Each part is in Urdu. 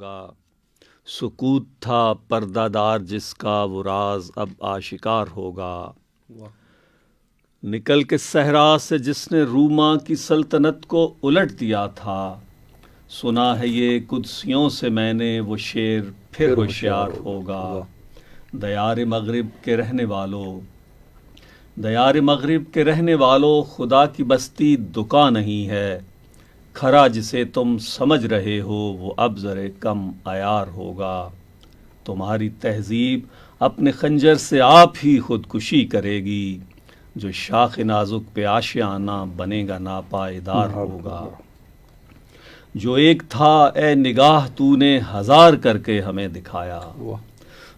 گا سکوت تھا پردہ دار جس کا وہ راز اب آشکار ہوگا. نکل کے صحرا سے جس نے روما کی سلطنت کو الٹ دیا تھا, سنا ہے یہ قدسیوں سے میں نے وہ شعر پھر ہوشیار ہوگا. دیار مغرب کے رہنے والوں خدا کی بستی دکان نہیں ہے, کھرا جسے تم سمجھ رہے ہو وہ اب ذرے کم عیار ہوگا. تمہاری تہذیب اپنے خنجر سے آپ ہی خودکشی کرے گی, جو شاخ نازک پہ آشیانہ بنے گا ناپائیدار ہوگا. جو ایک تھا اے نگاہ تو نے ہزار کر کے ہمیں دکھایا,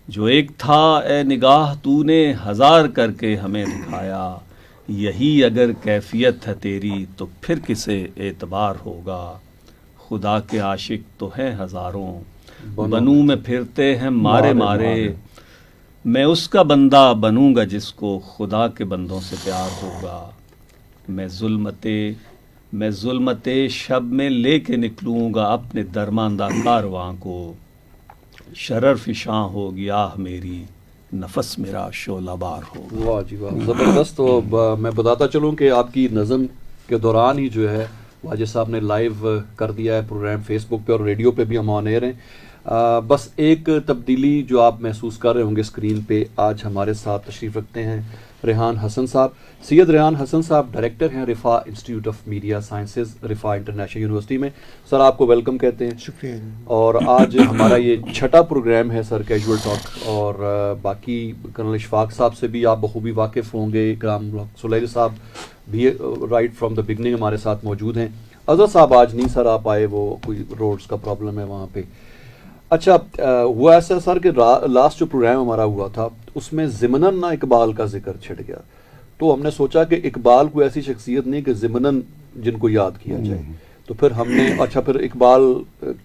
جو ایک تھا اے نگاہ تو نے ہزار کر کے ہمیں دکھایا, یہی اگر کیفیت ہے تیری تو پھر کسے اعتبار ہوگا. خدا کے عاشق تو ہیں ہزاروں, بنوں میں پھرتے ہیں مارے مارے, میں اس کا بندہ بنوں گا جس کو خدا کے بندوں سے پیار ہوگا. میں ظلمت شب میں لے کے نکلوں گا اپنے درماندہ کارواں کو, شرر فشاں ہو گیا میری نفس میرا شعلہ بار ہو. واہ جی واہ, زبردست. تو میں بتاتا چلوں کہ آپ کی نظم کے دوران ہی جو ہے واجد صاحب نے لائیو کر دیا ہے پروگرام فیس بک پہ, اور ریڈیو پہ بھی ہم آن ایئر ہیں. بس ایک تبدیلی جو آپ محسوس کر رہے ہوں گے اسکرین پہ, آج ہمارے ساتھ تشریف رکھتے ہیں ریحان حسن صاحب. سید ریحان حسن صاحب ڈائریکٹر ہیں Riphah institute of media sciences, Riphah international university میں. سر آپ کو ویلکم کہتے ہیں. شکریہ. اور آج ہمارا یہ چھٹا پروگرام ہے سر کیجول ٹاک, اور باقی کرنل اشفاق صاحب سے بھی آپ بخوبی واقف ہوں گے, اکرام سلیل صاحب بھی رائٹ فرام دا بگننگ ہمارے ساتھ موجود ہیں. اظہر صاحب آج نہیں سر آپ آئے, وہ کوئی روڈز کا پرابلم ہے وہاں پہ. اچھا, ہوا ایسا سر کہ لاسٹ جو پروگرام ہمارا ہوا تھا اس میں ضمناً نہ اقبال کا ذکر چھڑ گیا, تو ہم نے سوچا کہ اقبال کوئی ایسی شخصیت نہیں کہ ضمناً جن کو یاد کیا جائے, تو پھر ہم نے اچھا پھر اقبال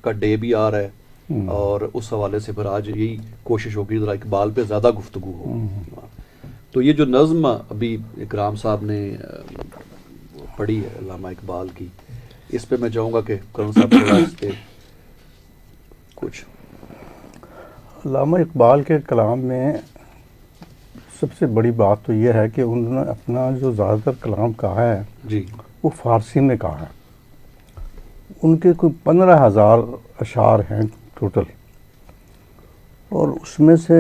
کا ڈے بھی آ رہا ہے, اور اس حوالے سے پھر آج یہی کوشش ہوگی ذرا اقبال پہ زیادہ گفتگو ہو. تو یہ جو نظم ابھی اکرام صاحب نے پڑھی ہے علامہ اقبال کی, اس پہ میں چاہوں گا کہ کرن صاحب تھوڑا اس پہ کچھ. علامہ اقبال کے کلام میں سب سے بڑی بات تو یہ ہے کہ انہوں نے اپنا جو زیادہ تر کلام کہا ہے جی وہ فارسی میں کہا ہے. ان کے کوئی 15,000 اشعار ہیں ٹوٹل, اور اس میں سے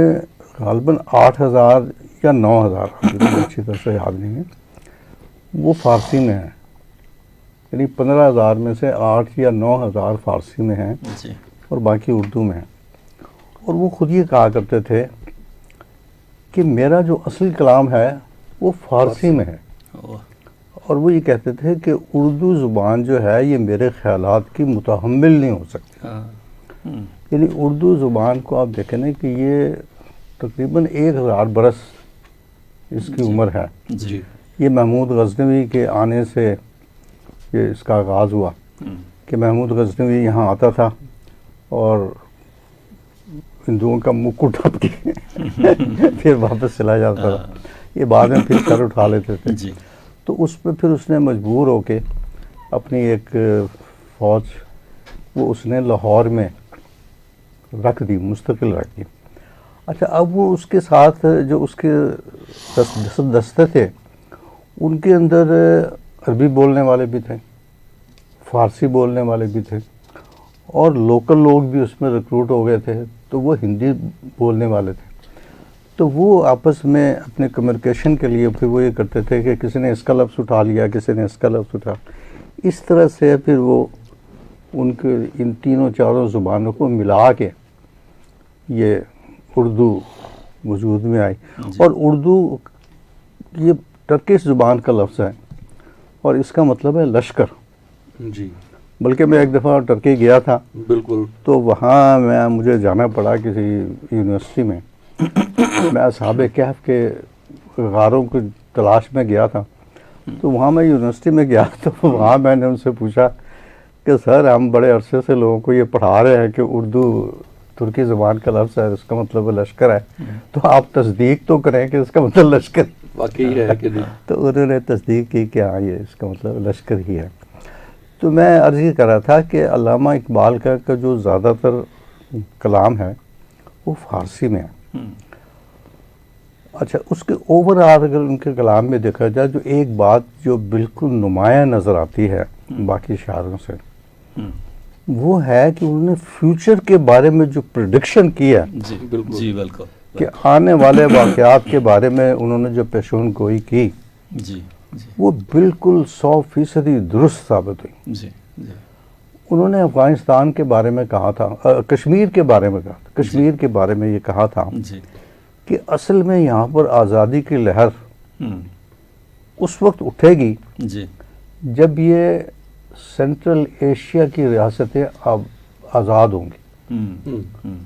غالباً 8,000 یا 9,000 اچھی طرح سے یاد نہیں ہے وہ فارسی میں ہیں. یعنی 15,000 میں سے 8 یا 9,000 فارسی میں ہیں اور باقی اردو میں ہیں. اور وہ خود یہ کہا کرتے تھے کہ میرا جو اصل کلام ہے وہ فارسی میں ہے, اور وہ یہ کہتے تھے کہ اردو زبان جو ہے یہ میرے خیالات کی متحمل نہیں ہو سکتی. یعنی اردو زبان کو آپ دیکھیں نا کہ یہ تقریباً 1,000 برس اس کی عمر ہے. یہ محمود غزنوی کے آنے سے یہ اس کا آغاز ہوا کہ محمود غزنوی یہاں آتا تھا اور ہندوؤں کا منہ کٹا کے پھر واپس چلا جاتا تھا. یہ بعد میں پھر سر اٹھا لیتے تھے. تو اس پہ پھر اس نے مجبور ہو کے اپنی ایک فوج وہ اس نے لاہور میں رکھ دی, مستقل رکھ دی. اچھا, اب وہ اس کے ساتھ جو اس کے دستے تھے ان کے اندر عربی بولنے والے بھی تھے, فارسی بولنے والے بھی تھے, اور لوکل لوگ بھی اس میں ریکروٹ ہو گئے تھے, تو وہ ہندی بولنے والے تھے. تو وہ آپس میں اپنے کمیونیکیشن کے لیے پھر وہ یہ کرتے تھے کہ کسی نے اس کا لفظ اٹھا لیا, کسی نے اس کا لفظ اٹھا, اس طرح سے پھر وہ ان کے ان تینوں چاروں زبانوں کو ملا کے یہ اردو وجود میں آئی. اور اردو یہ ٹرکش زبان کا لفظ ہے اور اس کا مطلب ہے لشکر. جی, بلکہ میں ایک دفعہ ٹرکی گیا تھا, بالکل, تو وہاں مجھے جانا پڑا کسی یونیورسٹی میں. میں اصحاب کہف کے غاروں کی تلاش میں گیا تھا, تو وہاں میں یونیورسٹی میں گیا تو وہاں میں نے ان سے پوچھا کہ سر ہم بڑے عرصے سے لوگوں کو یہ پڑھا رہے ہیں کہ اردو ترکی زبان کا لفظ ہے, اس کا مطلب لشکر ہے, تو آپ تصدیق تو کریں کہ اس کا مطلب لشکر واقعی ہے کہ نہیں. تو انہوں نے تصدیق کی کہ ہاں یہ اس کا مطلب لشکر ہی ہے. تو میں عرض یہ کر رہا تھا کہ علامہ اقبال کا جو زیادہ تر کلام ہے وہ فارسی میں ہے. ہم، اچھا اس کے اوور آل اگر ان کے کلام میں دیکھا جائے جو ایک بات جو بالکل نمایاں نظر آتی ہے باقی شاعروں سے ہم، وہ ہے کہ انہوں نے فیوچر کے بارے میں جو پریڈکشن کی ہے جی بالکل. جی بالکل. کہ آنے والے واقعات کے بارے میں انہوں نے جو پیشون گوئی کی جی جی وہ بالکل 100% درست ثابت ہوئی. جی جی انہوں نے افغانستان کے بارے میں کہا تھا، کشمیر کے بارے میں کہا تھا، کشمیر کے بارے میں یہ کہا تھا جی. کہ اصل میں یہاں پر آزادی کی لہر ہم، اس وقت اٹھے گی جی جب یہ سینٹرل ایشیا کی ریاستیں اب آزاد ہوں گی. ہم، ہم. ہم،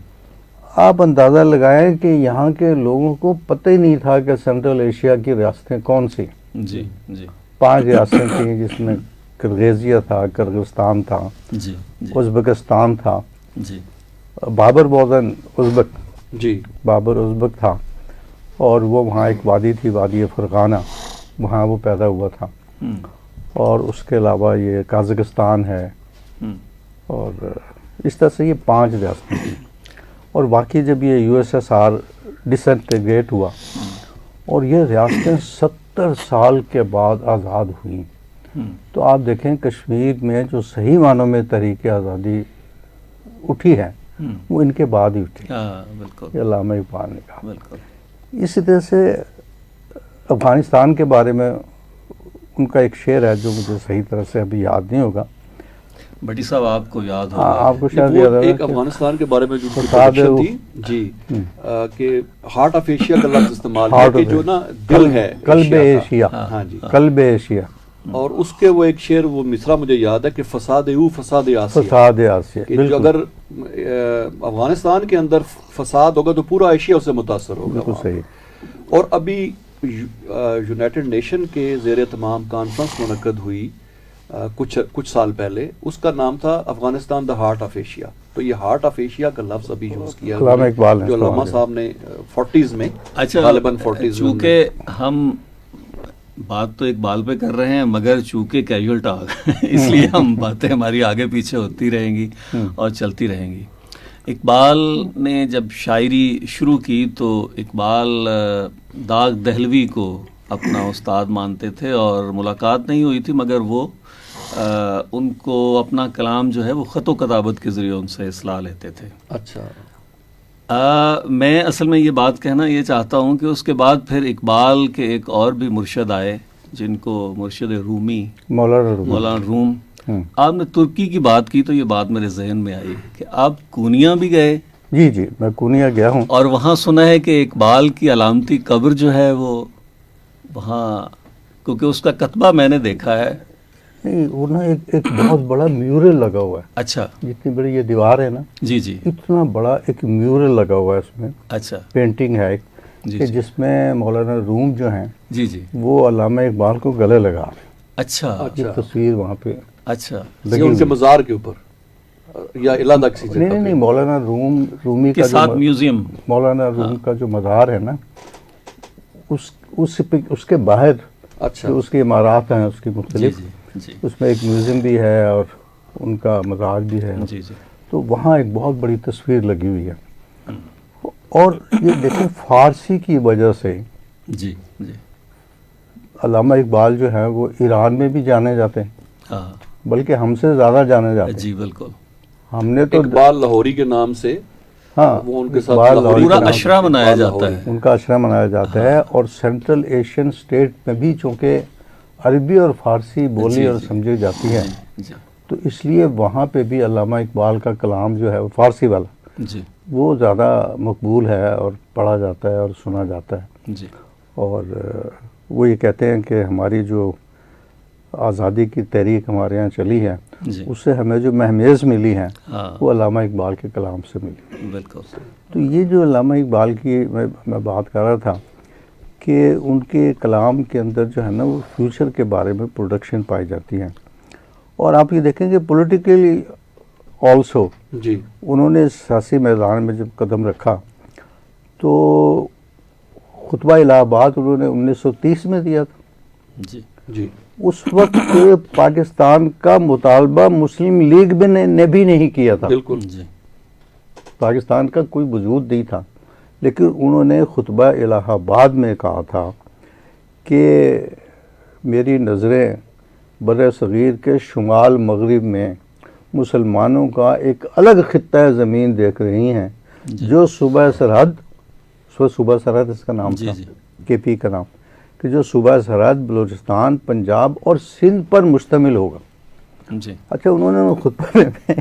آپ اندازہ لگائیں کہ یہاں کے لوگوں کو پتہ ہی نہیں تھا کہ سینٹرل ایشیا کی ریاستیں کون سی. جی جی 5 ریاستیں تھیں جس میں کرغیزیہ تھا، کرغستان تھا، جی جی ازبکستان تھا. جی بابر واز این ازبک، جی بابر ازبک تھا، اور وہ وہاں ایک وادی تھی وادی فرغانہ، وہاں وہ پیدا ہوا تھا. ہم، اور اس کے علاوہ یہ قازقستان ہے، ہم، اور اس طرح سے یہ 5 ریاستیں تھیں. اور باقی جب یہ U S S R disintegrate ہوا اور یہ ریاستیں 70 سال کے بعد آزاد ہوئیں، ہم، تو آپ دیکھیں کشمیر میں جو صحیح معنوں میں تحریک آزادی اٹھی ہے ہم، وہ ان کے بعد ہی اٹھی. ہاں بالکل یہ علامہ اقبال نے کہا. بالکل. اسی طرح سے افغانستان کے بارے میں ان کا ایک شعر ہے جو مجھے صحیح طرح سے ابھی یاد نہیں ہوگا. بھٹی صاحب آپ کو یاد ہاں ہوگا. آپ کو شاید وہ یاد ہوگا ایک کہ افغانستان کے بارے میں جو فساد ہے prediction وہ- تھی جی کہ ہارٹ آف ایشیا کا لفظ استعمال Heart کیا کہ of جو نا دل ہے قلب کا. ایشیا، ہاں جی. قلب ایشیا، اور اس کے وہ ایک شعر وہ مصرع مجھے یاد ہے کہ فساد او فساد آسیہ، فساد آسیہ. کہ جو بالکل اگر افغانستان کے اندر فساد ہوگا تو پورا ایشیا اس سے متاثر ہوگا. بالکل وہاں پر. صحیح. اور ابھی یونائٹڈ نیشن کے زیر اہتمام کانفرنس منعقد ہوئی کچھ سال پہلے، اس کا نام تھا Afghanistan the heart of Asia. تو یہ ہارٹ آف ایشیا کا لفظ ابھی یوز کیا علامہ اقبال نے جو علامہ استعمال صاحب نے 40s میں اچھا غالباً 40s میں چونکہ ہم بات تو اقبال پہ کر رہے ہیں مگر چونکہ کیجول ٹاک اس لیے ہم باتیں ہماری آگے پیچھے ہوتی رہیں گی اور چلتی رہیں گی. اقبال نے جب شاعری شروع کی تو اقبال داغ دہلوی کو اپنا استاد مانتے تھے اور ملاقات نہیں ہوئی تھی مگر وہ ان کو اپنا کلام جو ہے وہ خط و کتابت کے ذریعے ان سے اصلاح لیتے تھے. اچھا میں اصل میں یہ بات کہنا یہ چاہتا ہوں کہ اس کے بعد پھر اقبال کے ایک اور بھی مرشد آئے جن کو مرشد رومی مولانا روم. آپ نے ترکی کی بات کی تو یہ بات میرے ذہن میں آئی کہ آپ کونیا بھی گئے. جی جی میں کونیا گیا ہوں. اور وہاں سنا ہے کہ اقبال کی علامتی قبر جو ہے وہ وہاں، کیونکہ اس کا کتبہ میں نے دیکھا ہے. نہیں وہ نا ایک بہت بڑا میورل لگا ہوا ہے. اچھا جتنی بڑی یہ دیوار ہے نا جی جی اتنا بڑا ایک میورل لگا ہوا ہے، اس میں اچھا پینٹنگ ہے ایک جی کہ جی جس میں مولانا روم جو ہیں جی جی وہ علامہ اقبال کو گلے لگا رہے ہیں. اچھا یہ تصویر وہاں پہ اچھا یہ ان کے مزار کے اوپر یا علادہ کسی جگہ نہیں نہیں مولانا رومی کے کا ساتھ جو میوزیم. مولانا روم کا جو مزار ہے نا اس کے باہر اچھا جو اس کی عمارات ہیں اس کی جی مختلف، جی جی اس میں ایک میوزیم بھی ہے اور ان کا مزار بھی ہے. جی جی تو وہاں ایک بہت بڑی تصویر لگی ہوئی ہے. اور یہ دیکھیں فارسی کی وجہ سے جی جی علامہ اقبال جو ہے وہ ایران میں بھی جانے جاتے ہیں، ہاں بلکہ ہم سے زیادہ جانے جاتے ہیں. جی بالکل. ہم نے تو اقبال لاہوری کے نام سے ہاں وہ ان کے ساتھ اقبال لاہوری پورا کے نام اشرا سے منایا اقبال جاتا لاہوری. ہے. ان کا اشرا منایا جاتا ہے. اور سینٹرل ایشین اسٹیٹ میں بھی چونکہ عربی اور فارسی بولی جی اور جی. سمجھی جاتی ہے جی تو اس لیے وہاں پہ بھی علامہ اقبال کا کلام جو ہے وہ فارسی والا جی وہ زیادہ مقبول ہے اور پڑھا جاتا ہے اور سنا جاتا ہے. جی اور وہ یہ کہتے ہیں کہ ہماری جو آزادی کی تحریک ہمارے یہاں چلی ہے جی اس سے ہمیں جو مہمیز ملی ہیں ہاں وہ علامہ اقبال کے کلام سے ملی. بالکل. تو یہ جو علامہ اقبال کی میں بات کر رہا تھا کہ ان کے کلام کے اندر جو ہے نا وہ فیوچر کے بارے میں پروڈکشن پائی جاتی ہیں. اور آپ یہ دیکھیں کہ پولیٹیکلی آلسو جی انہوں نے سیاسی میدان میں جب قدم رکھا تو خطبہ الہ آباد انہوں نے 1930 میں دیا تھا. جی جی اس وقت پاکستان کا مطالبہ مسلم لیگ نے بھی نہیں کیا تھا. بالکل. جی پاکستان کا کوئی وجود نہیں تھا، لیکن انہوں نے خطبہ الہ آباد میں کہا تھا کہ میری نظریں بر صغیر کے شمال مغرب میں مسلمانوں کا ایک الگ خطہ زمین دیکھ رہی ہیں جو صوبہ سرحد اس کا نام تھا، کے پی کا نام، کہ جو صوبہ سرحد بلوچستان، پنجاب اور سندھ پر مشتمل ہوگا. اچھا، انہوں نے خطبہ میں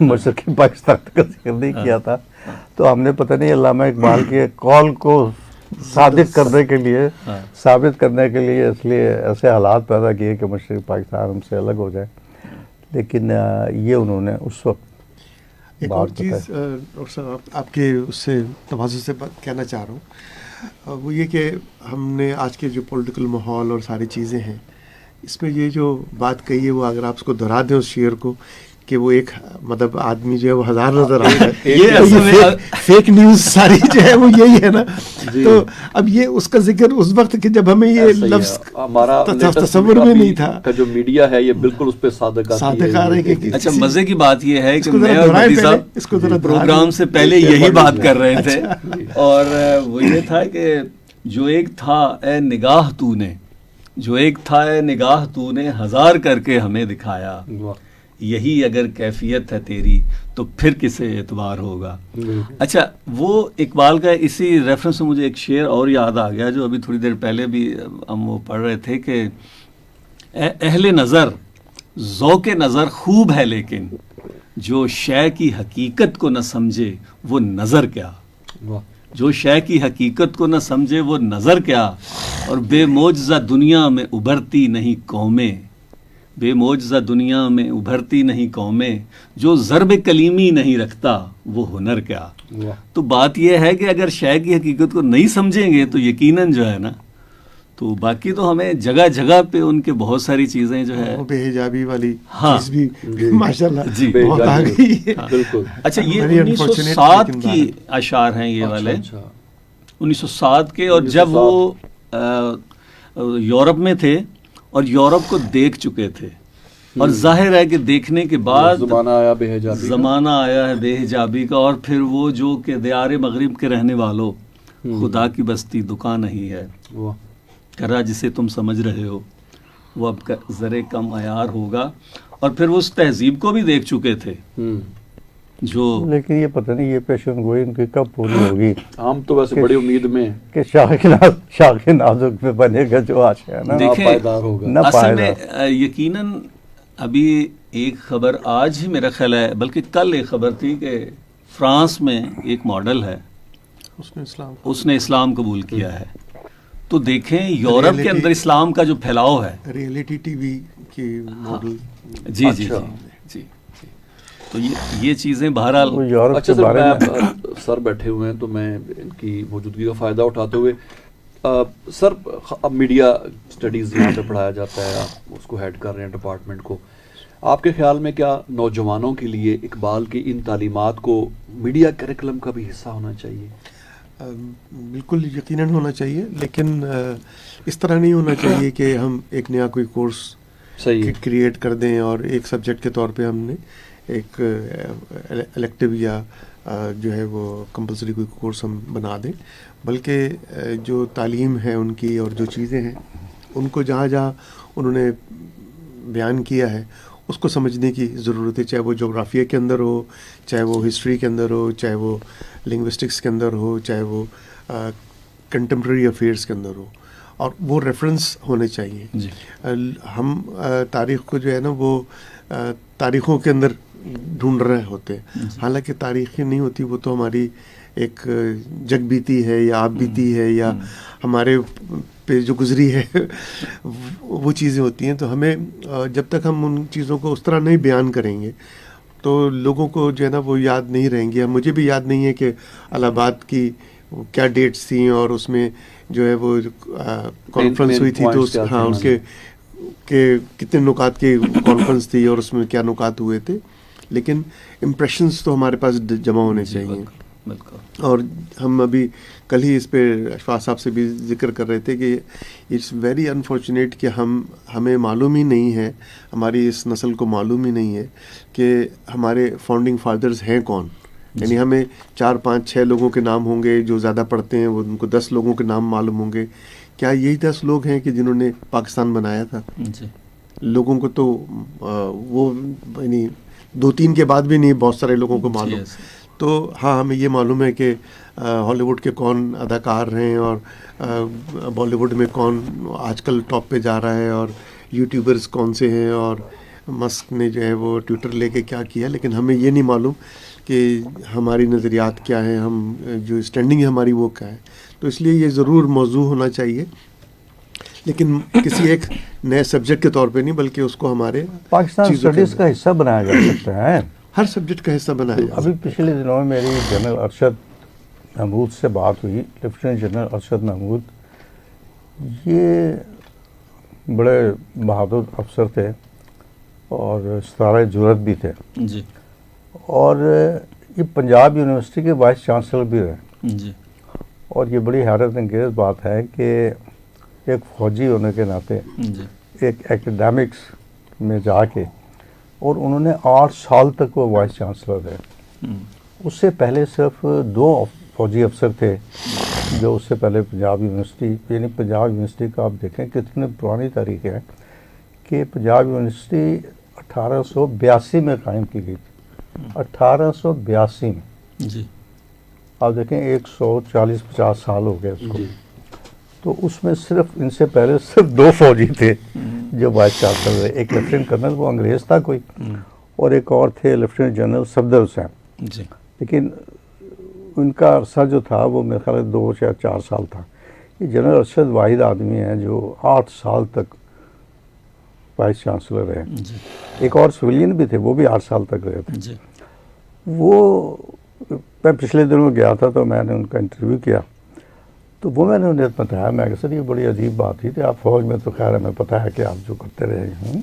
مشرقی پاکستان کا ذکر نہیں کیا تھا، تو ہم نے پتہ نہیں علامہ اقبال کے قول کو ثابت کرنے کے لیے اس لیے ایسے حالات پیدا کیے کہ مشرقی پاکستان ہم سے الگ ہو جائے. لیکن یہ انہوں نے اس وقت ایک اور چیز ڈاکٹر صاحب آپ کے اس سے توازن سے کہنا چاہ رہا ہوں، وہ یہ کہ ہم نے آج کے جو پولیٹیکل ماحول اور ساری چیزیں ہیں، اس میں یہ جو بات کہی ہے وہ اگر آپ اس کو دہرا دیں اس شعر کو کہ وہ ایک مطلب آدمی جو ہے وہ ہزار نظر آتا ہے، یہ فیک نیوز ساری جو ہے وہ یہی ہے نا. تو اب یہ اس کا ذکر اس وقت کہ جب ہمیں یہ لفظ ہمارا تصور میں نہیں تھا، جو میڈیا ہے یہ بالکل اس پہ صادق آ رہے ہیں. اچھا، مزے کی بات یہ ہے کہ میں اور مہدی صاحب پروگرام سے پہلے یہی بات کر رہے تھے، اور وہ یہ تھا کہ جو ایک تھا اے نگاہ تو نے، جو ایک تھا اے نگاہ تو نے ہزار کر کے ہمیں دکھایا، یہی اگر کیفیت ہے تیری تو پھر کسے اعتبار ہوگا. اچھا، وہ اقبال کا اسی ریفرنس میں مجھے ایک شعر اور یاد آ گیا جو ابھی تھوڑی دیر پہلے بھی ہم وہ پڑھ رہے تھے کہ اہل نظر ذوق نظر خوب ہے لیکن جو شے کی حقیقت کو نہ سمجھے وہ نظر کیا، جو شے کی حقیقت کو نہ سمجھے وہ نظر کیا، اور بے معجزہ دنیا میں ابھرتی نہیں قومیں، بے معجزہ دنیا میں ابھرتی نہیں قومیں، جو ضرب کلیمی نہیں رکھتا وہ ہنر کیا. تو بات یہ ہے کہ اگر شے کی حقیقت کو نہیں سمجھیں گے تو یقیناً جو ہے نا، تو باقی تو ہمیں جگہ جگہ پہ ان کے بہت ساری چیزیں جو ہے بے حجابی والی ہاں چیز بھی ماشاءاللہ جی بہت آ گئی. بالکل. اچھا، یہ 1907 کی اشعار ہیں یہ والے، 1907 کے، اور جب وہ یورپ میں تھے اور یورپ کو دیکھ چکے تھے، اور ظاہر ہے کہ دیکھنے کے بعد زمانہ آیا ہے بے حجابی کا، اور پھر وہ جو کہ دیار مغرب کے رہنے والوں، خدا کی بستی دکان نہیں ہے، کرا جسے تم سمجھ رہے ہو وہ اب ذرے کم عیار ہوگا. اور پھر وہ اس تہذیب کو بھی دیکھ چکے تھے جو، لیکن یہ پتہ نہیں یہ پیشن گوئی ان کی کب پوری ہوگی. ہم تو ویسے بڑی امید میں کہ شاخ نازک میں بنے گا جو آج ہے نا، پائیدار ہوگا. اصل میں یقیناً ابھی ایک خبر آج ہی میرا خیال ہے، بلکہ کل ایک خبر تھی کہ فرانس میں ایک ماڈل ہے، اس نے اسلام قبول کیا ہے. تو دیکھیں یورپ کے اندر اسلام کا جو پھیلاؤ ہے، ریئلٹی ٹی وی کی ماڈل. جی جی جی، تو یہ چیزیں بہرحال. اچھا سر، سر بیٹھے ہوئے ہیں تو میں ان کی موجودگی کا فائدہ اٹھاتے ہوئے، سر اب میڈیا اسٹڈیز یہاں پہ پڑھایا جاتا ہے، آپ اس کو ہیڈ کر رہے ہیں ڈپارٹمنٹ کو. آپ کے خیال میں کیا نوجوانوں کے لیے اقبال کی ان تعلیمات کو میڈیا کریکولم کا بھی حصہ ہونا چاہیے؟ بالکل یقیناً ہونا چاہیے، لیکن اس طرح نہیں ہونا چاہیے کہ ہم ایک نیا کوئی کورس کریٹ کر دیں اور ایک سبجیکٹ کے طور پہ ہم نے ایک الیکٹیو یا جو ہے وہ کمپلسری کوئی کورس ہم بنا دیں، بلکہ جو تعلیم ہے ان کی اور جو چیزیں ہیں ان کو جہاں جہاں انہوں نے بیان کیا ہے اس کو سمجھنے کی ضرورت ہے، چاہے وہ جغرافیہ کے اندر ہو، چاہے وہ ہسٹری کے اندر ہو، چاہے وہ لنگوسٹکس کے اندر ہو، چاہے وہ کنٹمپریری افیئرس کے اندر ہو، اور وہ ریفرنس ہونے چاہیے. جی. ہم تاریخ کو جو ہے نا وہ تاریخوں کے اندر ڈھونڈ رہے ہوتے ہیں، حالانکہ تاریخی نہیں ہوتی، وہ تو ہماری ایک جگ بیتی ہے یا آپ بیتی ہے یا ہمارے پہ جو گزری ہے وہ چیزیں ہوتی ہیں. تو ہمیں جب تک ہم ان چیزوں کو اس طرح نہیں بیان کریں گے تو لوگوں کو جو ہے نا وہ یاد نہیں رہیں گے. مجھے بھی یاد نہیں ہے کہ الہ آباد کی کیا ڈیٹس تھیں اور اس میں جو ہے وہ کانفرنس ہوئی تھی، تو ہاں اس کے کتنے نکات کی کانفرنس تھی اور اس میں کیا نکات ہوئے تھے، لیکن امپریشنس تو ہمارے پاس جمع ہونے چاہیے. اور ہم ابھی کل ہی اس پہ اشفاق صاحب سے بھی ذکر کر رہے تھے کہ اٹس ویری انفارچونیٹ کہ ہمیں معلوم ہی نہیں ہے، ہماری اس نسل کو معلوم ہی نہیں ہے کہ ہمارے فاؤنڈنگ فادرز ہیں کون. یعنی ہمیں 4 5 6 لوگوں کے نام ہوں گے جو زیادہ پڑھتے ہیں, وہ ان کو 10 لوگوں کے نام معلوم ہوں گے. کیا یہی 10 لوگ ہیں کہ جنہوں نے پاکستان بنایا تھا؟ جی لوگوں کو تو وہ یعنی 2-3 کے بعد بھی نہیں بہت سارے لوگوں کو معلوم. تو ہاں ہمیں یہ معلوم ہے کہ ہالی ووڈ کے کون اداکار ہیں اور بالی ووڈ میں کون آج کل ٹاپ پہ جا رہا ہے اور یوٹیوبرز کون سے ہیں اور مسک نے جو ہے وہ ٹویٹر لے کے کیا کیا, لیکن ہمیں یہ نہیں معلوم کہ ہماری نظریات کیا ہیں, ہم جو اسٹینڈنگ ہے ہماری وہ کیا ہے. تو اس لیے یہ ضرور موضوع ہونا چاہیے, لیکن کسی ایک نئے سبجیکٹ کے طور پہ نہیں, بلکہ اس کو ہمارے پاکستان اسٹڈیز کا حصہ بنایا جا سکتا ہے, ہر سبجیکٹ کا حصہ بنایا جا ابھی پچھلے دنوں میں میری جنرل ارشد محمود سے بات ہوئی, لیفٹیننٹ جنرل ارشد محمود, یہ بڑے بہادر افسر تھے اور ستارہ جرأت بھی تھے, جی اور یہ پنجاب یونیورسٹی کے وائس چانسلر بھی رہے. جی اور یہ بڑی حیرت انگیز بات ہے کہ ایک فوجی ہونے کے ناطے جی ایک ایکیڈیمکس میں جا کے, اور انہوں نے 8 سال تک وہ وائس چانسلر رہے. اس سے پہلے صرف 2 فوجی افسر تھے جو اس سے پہلے پنجاب یونیورسٹی, یعنی پنجاب یونیورسٹی کا آپ دیکھیں کتنی پرانی تاریخ ہے کہ پنجاب یونیورسٹی 1882 میں قائم کی گئی تھی. 1882 میں, جی آپ دیکھیں 140-50 سال ہو گئے اس کو. تو اس میں صرف ان سے پہلے صرف 2 فوجی تھے جو وائس چانسلر رہے, ایک لیفٹیننٹ کرنل وہ انگریز تھا کوئی, اور ایک اور تھے لیفٹیننٹ جنرل صفدر حسین. جی لیکن ان کا عرصہ جو تھا وہ میرے خیال 2 یا 4 سال تھا. یہ جنرل ارشد واحد آدمی ہیں جو 8 سال تک وائس چانسلر رہے. جی ایک اور سویلین بھی تھے, وہ بھی 8 سال تک رہے تھے. جی وہ میں پچھلے دنوں گیا تھا تو میں نے ان کا انٹرویو کیا, تو وہ میں نے انہیں بتایا, میں کہ سر یہ بڑی عجیب بات تھی کہ آپ فوج میں تو خیر ہمیں پتہ ہے کہ آپ جو کرتے رہے ہیں,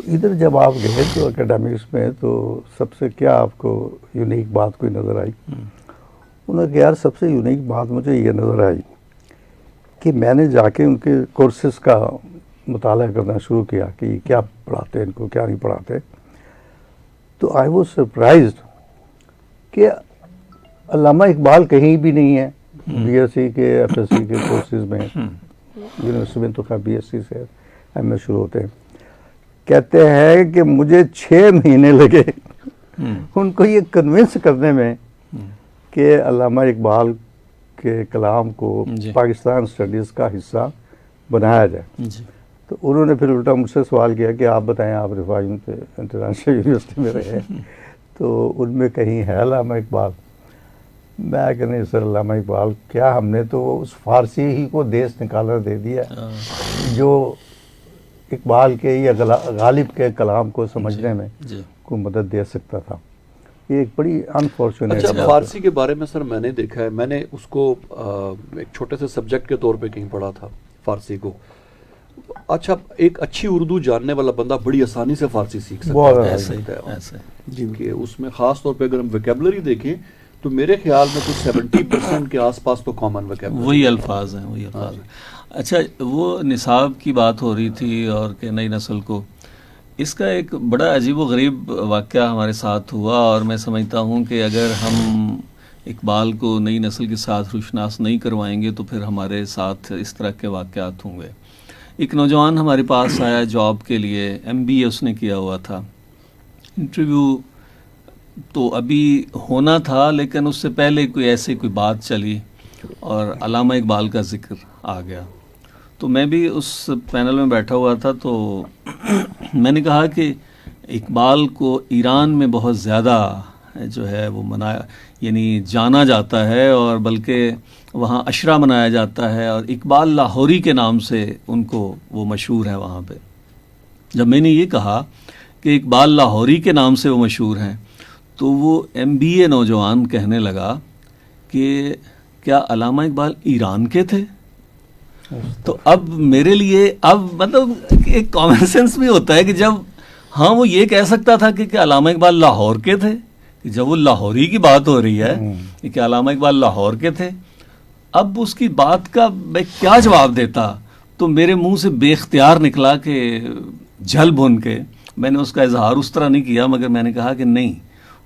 ادھر جب آپ گئے تو اکیڈیمکس میں تو سب سے کیا آپ کو یونیک بات کوئی نظر آئی؟ انہوں نے کہا یار سب سے یونیک بات مجھے یہ نظر آئی کہ میں نے جا کے ان کے کورسز کا مطالعہ کرنا شروع کیا کہ کیا پڑھاتے ہیں ان کو, کیا نہیں پڑھاتے. تو آئی واز سرپرائزڈ کہ علامہ اقبال کہیں بھی نہیں ہے بی ایس سی کے ایف ایس سی کے کورسز میں. یونیورسٹی میں تو خیر بی ایس سی سے ایم اے شروع ہوتے ہیں. کہتے ہیں کہ مجھے 6 مہینے لگے ان کو یہ کنونس کرنے میں کہ علامہ اقبال کے کلام کو پاکستان اسٹڈیز کا حصہ بنایا جائے. تو انہوں نے پھر الٹا مجھ سے سوال کیا کہ آپ بتائیں, آپ رفاعی انٹرنیشنل یونیورسٹی میں رہے تو ان میں کہیں ہے علامہ اقبال؟ میں کہ نہیں سر, علامہ اقبال کیا, ہم نے تو اس فارسی ہی کو دیس نکالا دے دیا جو اقبال کے یا غالب کے کلام کو سمجھنے میں کوئی مدد دے سکتا تھا. یہ ایک بڑی انفارچونیٹ. اچھا, فارسی کے بارے میں سر میں نے دیکھا ہے, میں نے اس کو ایک چھوٹے سے سبجیکٹ کے طور پہ کہیں پڑھا تھا فارسی کو. اچھا, ایک اچھی اردو جاننے والا بندہ بڑی آسانی سے فارسی سیکھ سکتا ہے کہ اس میں خاص طور پہ اگر ہم ویکیبلری دیکھیں تو میرے خیال میں کچھ 70% کے آس پاس تو کامن ویکیبلری وہی الفاظ ہیں, وہی الفاظ ہیں. اچھا, وہ نصاب کی بات ہو رہی تھی اور کہ نئی نسل کو, اس کا ایک بڑا عجیب و غریب واقعہ ہمارے ساتھ ہوا, اور میں سمجھتا ہوں کہ اگر ہم اقبال کو نئی نسل کے ساتھ روشناس نہیں کروائیں گے تو پھر ہمارے ساتھ اس طرح کے واقعات ہوں گے. ایک نوجوان ہمارے پاس آیا جاب کے لیے, ایم بی اے اس نے کیا ہوا تھا. انٹرویو تو ابھی ہونا تھا لیکن اس سے پہلے کوئی بات چلی اور علامہ اقبال کا ذکر آ گیا. تو میں بھی اس پینل میں بیٹھا ہوا تھا, تو میں نے کہا کہ اقبال کو ایران میں بہت زیادہ جو ہے وہ یعنی جانا جاتا ہے, اور بلکہ وہاں عشرہ منایا جاتا ہے, اور اقبال لاہوری کے نام سے ان کو وہ مشہور ہے وہاں پہ. جب میں نے یہ کہا کہ اقبال لاہوری کے نام سے وہ مشہور ہیں, تو وہ ایم بی اے نوجوان کہنے لگا کہ کیا علامہ اقبال ایران کے تھے؟ تو اب میرے لیے مطلب ایک کامن سینس بھی ہوتا ہے کہ جب ہاں وہ یہ کہہ سکتا تھا کہ علامہ اقبال لاہور کے تھے, کہ جب وہ لاہوری کی بات ہو رہی ہے کہ علامہ اقبال لاہور کے تھے, اب اس کی بات کا میں کیا جواب دیتا؟ تو میرے منہ سے بے اختیار نکلا کہ جھل بھن کے میں نے اس کا اظہار اس طرح نہیں کیا, مگر میں نے کہا کہ نہیں,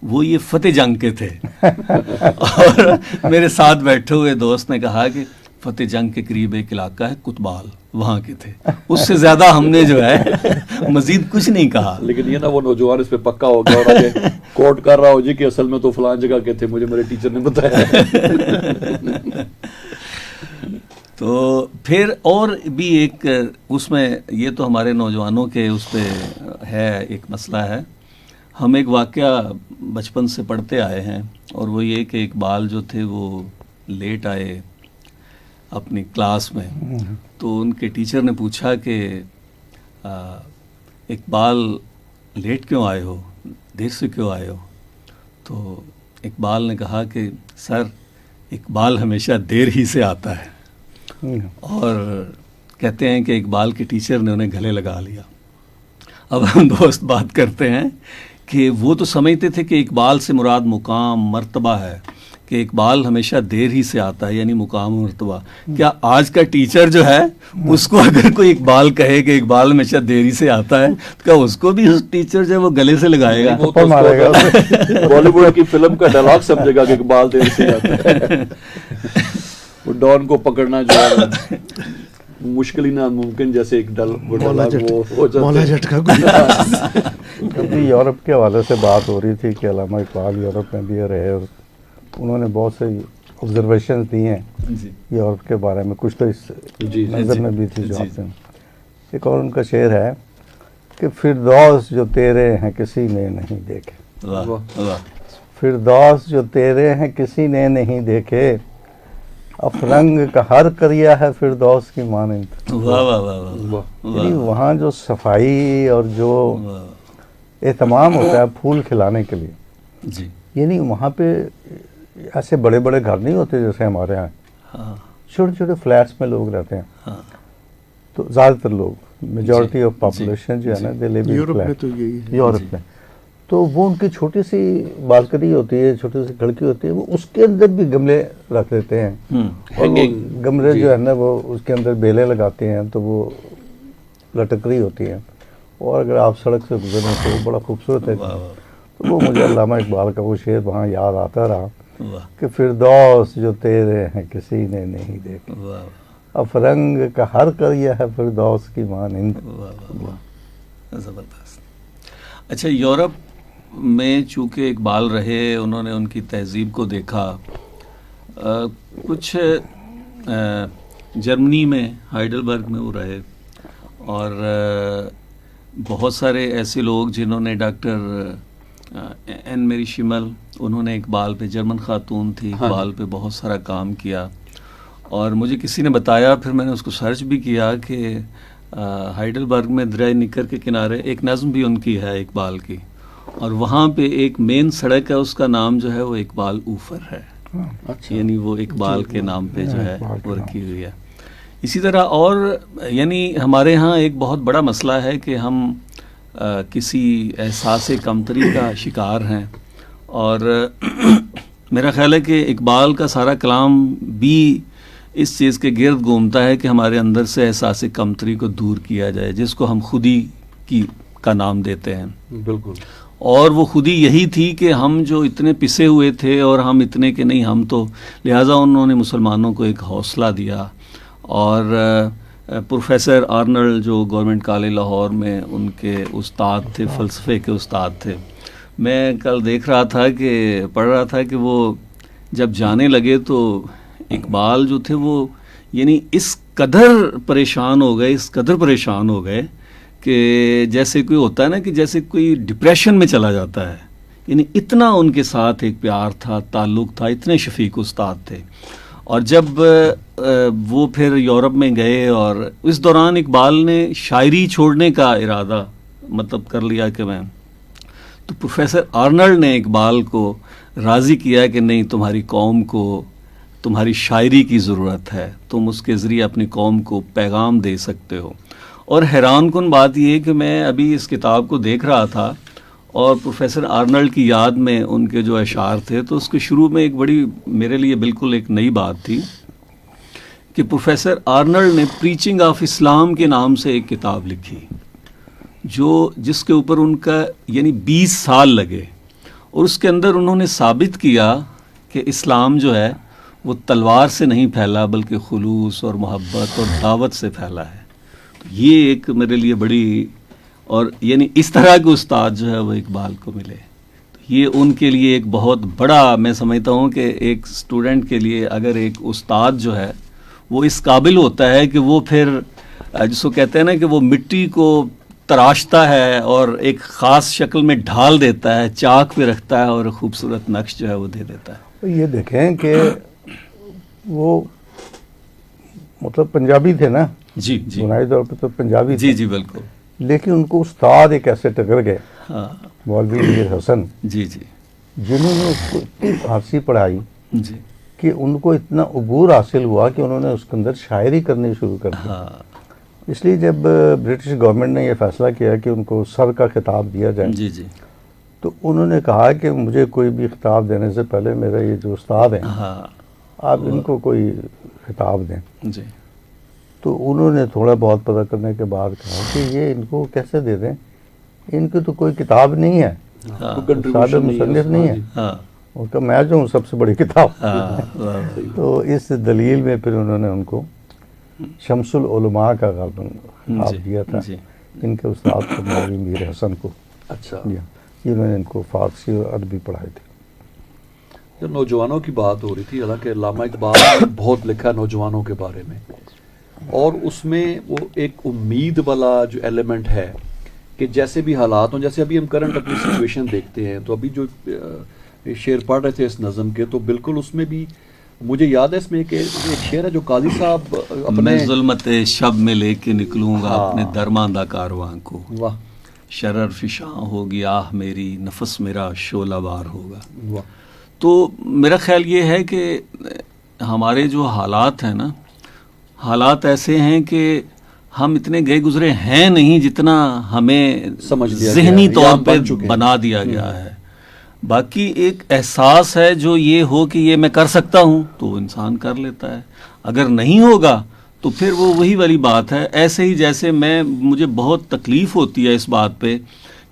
وہ یہ فتح جنگ کے تھے. اور میرے ساتھ بیٹھے ہوئے دوست نے کہا کہ فتح جنگ کے قریب ایک علاقہ ہے کتبال, وہاں کے تھے. اس سے زیادہ ہم نے جو ہے مزید کچھ نہیں کہا. لیکن یہ نا وہ نوجوان اس پہ پکا ہو گیا اور آگے کوٹ کر رہا ہو جی کہ اصل میں تو فلان جگہ کے تھے, مجھے میرے ٹیچر نے بتایا. تو پھر اور بھی ایک اس میں, یہ تو ہمارے نوجوانوں کے اس پہ ہے ایک مسئلہ ہے. ہم ایک واقعہ بچپن سے پڑھتے آئے ہیں, اور وہ یہ کہ اقبال جو تھے وہ لیٹ آئے اپنی کلاس میں. تو ان کے ٹیچر نے پوچھا کہ اقبال لیٹ کیوں آئے ہو, دیر سے کیوں آئے ہو؟ تو اقبال نے کہا کہ سر اقبال ہمیشہ دیر ہی سے آتا ہے. اور کہتے ہیں کہ اقبال کے ٹیچر نے انہیں گلے لگا لیا. اب ہم دوست بات کرتے ہیں کہ وہ تو سمجھتے تھے کہ اقبال سے مراد مقام مرتبہ ہے, کہ اقبال ہمیشہ دیر ہی سے آتا ہے یعنی مقام مرتبہ. کیا آج کا ٹیچر جو ہے اس کو اگر کوئی اقبال کہے کہ اقبال ہمیشہ دیر ہی سے آتا ہے تو کیا اس کو بھی اس ٹیچر جو ہے وہ گلے سے لگائے گا؟ بالی ووڈ کی فلم کا ڈائلاگ سمجھے گا کہ اقبال دیر سے آتا ہے. وہ ڈان کو پکڑنا جو ہے مشکل ہی ناممکن جیسے ایک مولا جٹ کا. ابھی یورپ کے حوالے سے بات ہو رہی تھی کہ علامہ اقبال یورپ میں بھی رہے اور انہوں نے بہت سے آبزرویشنز دی ہیں یورپ کے بارے میں, کچھ تو اس نظر میں بھی تھی جو آپ نے. ایک اور ان کا شعر ہے کہ فردوس جو تیرے ہیں کسی نے نہیں دیکھے, فردوس جو تیرے ہیں کسی نے نہیں دیکھے, افرنگ کا ہر کریا ہے فردوس کی مانند. یعنی وہاں جو صفائی اور جو اہتمام ہوتا ہے پھول کھلانے کے لیے, یعنی وہاں پہ ایسے بڑے بڑے گھر نہیں ہوتے جیسے ہمارے یہاں, چھوٹے چھوٹے فلیٹس میں لوگ رہتے ہیں. تو زیادہ تر لوگ میجورٹی آف پاپولیشن جو ہے نا دے لیو ان فلیٹ. یورپ میں تو وہ ان کی چھوٹی سی بالکنی ہوتی ہے, چھوٹی سی کھڑکی ہوتی ہے, وہ اس کے اندر بھی گملے رکھ دیتے ہیں. اور وہ گملے جو ہے نا وہ اس کے اندر بیلیں لگاتے ہیں تو وہ لٹک رہی ہوتی ہیں, اور اگر آپ سڑک سے گزریں تو وہ بڑا خوبصورت ہے. تو وہ مجھے علامہ اقبال کا وہ شعر وہاں یاد آتا رہا کہ فردوس جو تیرے ہیں کسی نے نہیں دیکھے, افرنگ کا ہر کریا ہے فردوس کی مانند. زبردست. اچھا, یورپ میں چونکہ اقبال رہے, انہوں نے ان کی تہذیب کو دیکھا. کچھ جرمنی میں ہائیڈلبرگ میں وہ رہے, اور بہت سارے ایسے لوگ جنہوں نے ڈاکٹر این میری شمل, انہوں نے اقبال پہ, جرمن خاتون تھی, اقبال پہ بہت سارا کام کیا. اور مجھے کسی نے بتایا, پھر میں نے اس کو سرچ بھی کیا کہ ہائیڈلبرگ میں دریائے نکر کے کنارے ایک نظم بھی ان کی ہے اقبال کی, اور وہاں پہ ایک مین سڑک ہے, اس کا نام جو ہے وہ اقبال اوفر ہے. یعنی وہ اقبال کے نام پہ جو ہے وہ رکھی ہوئی ہے. اسی طرح اور یعنی ہمارے ہاں ایک بہت بڑا مسئلہ ہے کہ ہم کسی احساس کمتری کا شکار ہیں, اور میرا خیال ہے کہ اقبال کا سارا کلام بھی اس چیز کے گرد گھومتا ہے کہ ہمارے اندر سے احساس کمتری کو دور کیا جائے, جس کو ہم خودی کا نام دیتے ہیں. بالکل. اور وہ خودی یہی تھی کہ ہم جو اتنے پسے ہوئے تھے اور ہم اتنے کہ نہیں ہم تو, لہٰذا انہوں نے مسلمانوں کو ایک حوصلہ دیا. اور پروفیسر آرنلڈ جو گورنمنٹ کالج لاہور میں ان کے استاد تھے, فلسفے کے استاد تھے, میں کل دیکھ رہا تھا کہ پڑھ رہا تھا کہ وہ جب جانے لگے تو اقبال جو تھے وہ یعنی اس قدر پریشان ہو گئے کہ جیسے کوئی ہوتا ہے نا کہ جیسے کوئی ڈپریشن میں چلا جاتا ہے. یعنی اتنا ان کے ساتھ ایک پیار تھا, تعلق تھا, اتنے شفیق استاد تھے. اور جب وہ پھر یورپ میں گئے, اور اس دوران اقبال نے شاعری چھوڑنے کا ارادہ مطلب کر لیا کہ میں, تو پروفیسر آرنلڈ نے اقبال کو راضی کیا کہ نہیں, تمہاری قوم کو تمہاری شاعری کی ضرورت ہے, تم اس کے ذریعے اپنی قوم کو پیغام دے سکتے ہو. اور حیران کن بات یہ کہ میں ابھی اس کتاب کو دیکھ رہا تھا, اور پروفیسر آرنلڈ کی یاد میں ان کے جو اشعار تھے, تو اس کے شروع میں ایک بڑی میرے لیے بالکل ایک نئی بات تھی کہ پروفیسر آرنلڈ نے پریچنگ آف اسلام کے نام سے ایک کتاب لکھی, جس کے اوپر ان کا یعنی 20 سال لگے, اور اس کے اندر انہوں نے ثابت کیا کہ اسلام جو ہے وہ تلوار سے نہیں پھیلا بلکہ خلوص اور محبت اور دعوت سے پھیلا ہے. تو یہ ایک میرے لیے بڑی، اور یعنی اس طرح کے استاد جو ہے وہ اقبال کو ملے، تو یہ ان کے لیے ایک بہت بڑا، میں سمجھتا ہوں کہ ایک اسٹوڈنٹ کے لیے اگر ایک استاد جو ہے وہ اس قابل ہوتا ہے کہ وہ پھر جس کو کہتے ہیں نا کہ وہ مٹی کو تراشتا ہے اور ایک خاص شکل میں ڈھال دیتا ہے، چاک پہ رکھتا ہے اور خوبصورت نقش جو ہے وہ دے دیتا ہے. یہ دیکھیں کہ وہ مطلب پنجابی تھے نا، جی جی بنیادی طور پہ تو پنجابی جی تھے، جی بالکل. لیکن ان کو استاد ایک ایسے ٹکر گئے، ہاں مولوی میر حسن، جی جی جنہوں نے اس کو اتنی فارسی پڑھائی جی کہ ان کو اتنا عبور حاصل ہوا کہ انہوں نے اس کے اندر شاعری کرنی شروع کر دی. ہاں اس لیے جب برٹش گورنمنٹ نے یہ فیصلہ کیا کہ ان کو سر کا خطاب دیا جائے، جی جی تو انہوں نے کہا کہ مجھے کوئی بھی خطاب دینے سے پہلے میرا یہ جو استاد ہیں ہاں آپ ان کو کوئی خطاب دیں. جی تو انہوں نے تھوڑا بہت پتہ کرنے کے بعد کہا کہ یہ ان کو کیسے دے دیں، ان کی تو کوئی کتاب نہیں ہے، ہاں استاد مصنف نہیں ہے. ہاں ان کا میں جو ہوں سب سے بڑی کتاب. ہاں تو اس دلیل میں پھر انہوں نے ان کو شمس العلماء کا غالباً خطاب دیا تھا. جی ان کے استاد کو مولوی میر حسن کو اچھا. دیا. انہوں نے ان کو فارسی اور عربی پڑھائی تھی. جب نوجوانوں کی بات ہو رہی تھی، حالانکہ علامہ اقبال نے بہت لکھا ہے نوجوانوں کے بارے میں، اور اس میں وہ ایک امید والا جو ایلیمنٹ ہے کہ جیسے بھی حالات ہوں، جیسے ابھی ہم کرنٹ اپنی سچویشن دیکھتے ہیں، تو ابھی جو شعر پڑھ رہے تھے اس نظم کے، تو بالکل اس میں بھی مجھے یاد ہے، اس میں ایک شعر ہے جو قاضی صاحب اپنے میں ظلمت شب میں لے کے نکلوں گا ہاں. اپنے درماندہ کارواں کو، واہ شرر فشاں ہوگی آہ میری، نفس میرا شعلہ بار ہوگا. واہ تو میرا خیال یہ ہے کہ ہمارے جو حالات ہیں نا، حالات ایسے ہیں کہ ہم اتنے گئے گزرے ہیں نہیں جتنا ہمیں سمجھ لیا ذہنی گیا ہے، طور یا پہ بن چکے ہیں. بنا دیا گیا ہے. باقی ایک احساس ہے جو یہ ہو کہ یہ میں کر سکتا ہوں تو انسان کر لیتا ہے، اگر نہیں ہوگا تو پھر وہ وہی والی بات ہے. ایسے ہی جیسے مجھے بہت تکلیف ہوتی ہے اس بات پہ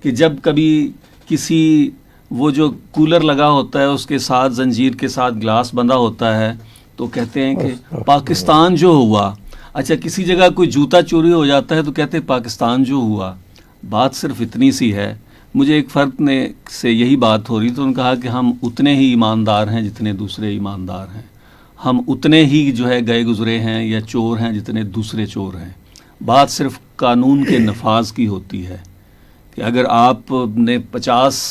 کہ جب کبھی کسی وہ جو کولر لگا ہوتا ہے اس کے ساتھ زنجیر کے ساتھ گلاس بندھا ہوتا ہے تو کہتے ہیں کہ پاکستان جو ہوا. اچھا کسی جگہ کوئی جوتا چوری ہو جاتا ہے تو کہتے ہیں پاکستان جو ہوا. بات صرف اتنی سی ہے. مجھے ایک فرد سے یہی بات ہو رہی تو انہوں نے کہا کہ ہم اتنے ہی ایماندار ہیں جتنے دوسرے ایماندار ہیں، ہم اتنے ہی جو ہے گئے گزرے ہیں یا چور ہیں جتنے دوسرے چور ہیں. بات صرف قانون کے نفاذ کی ہوتی ہے کہ اگر آپ نے 50،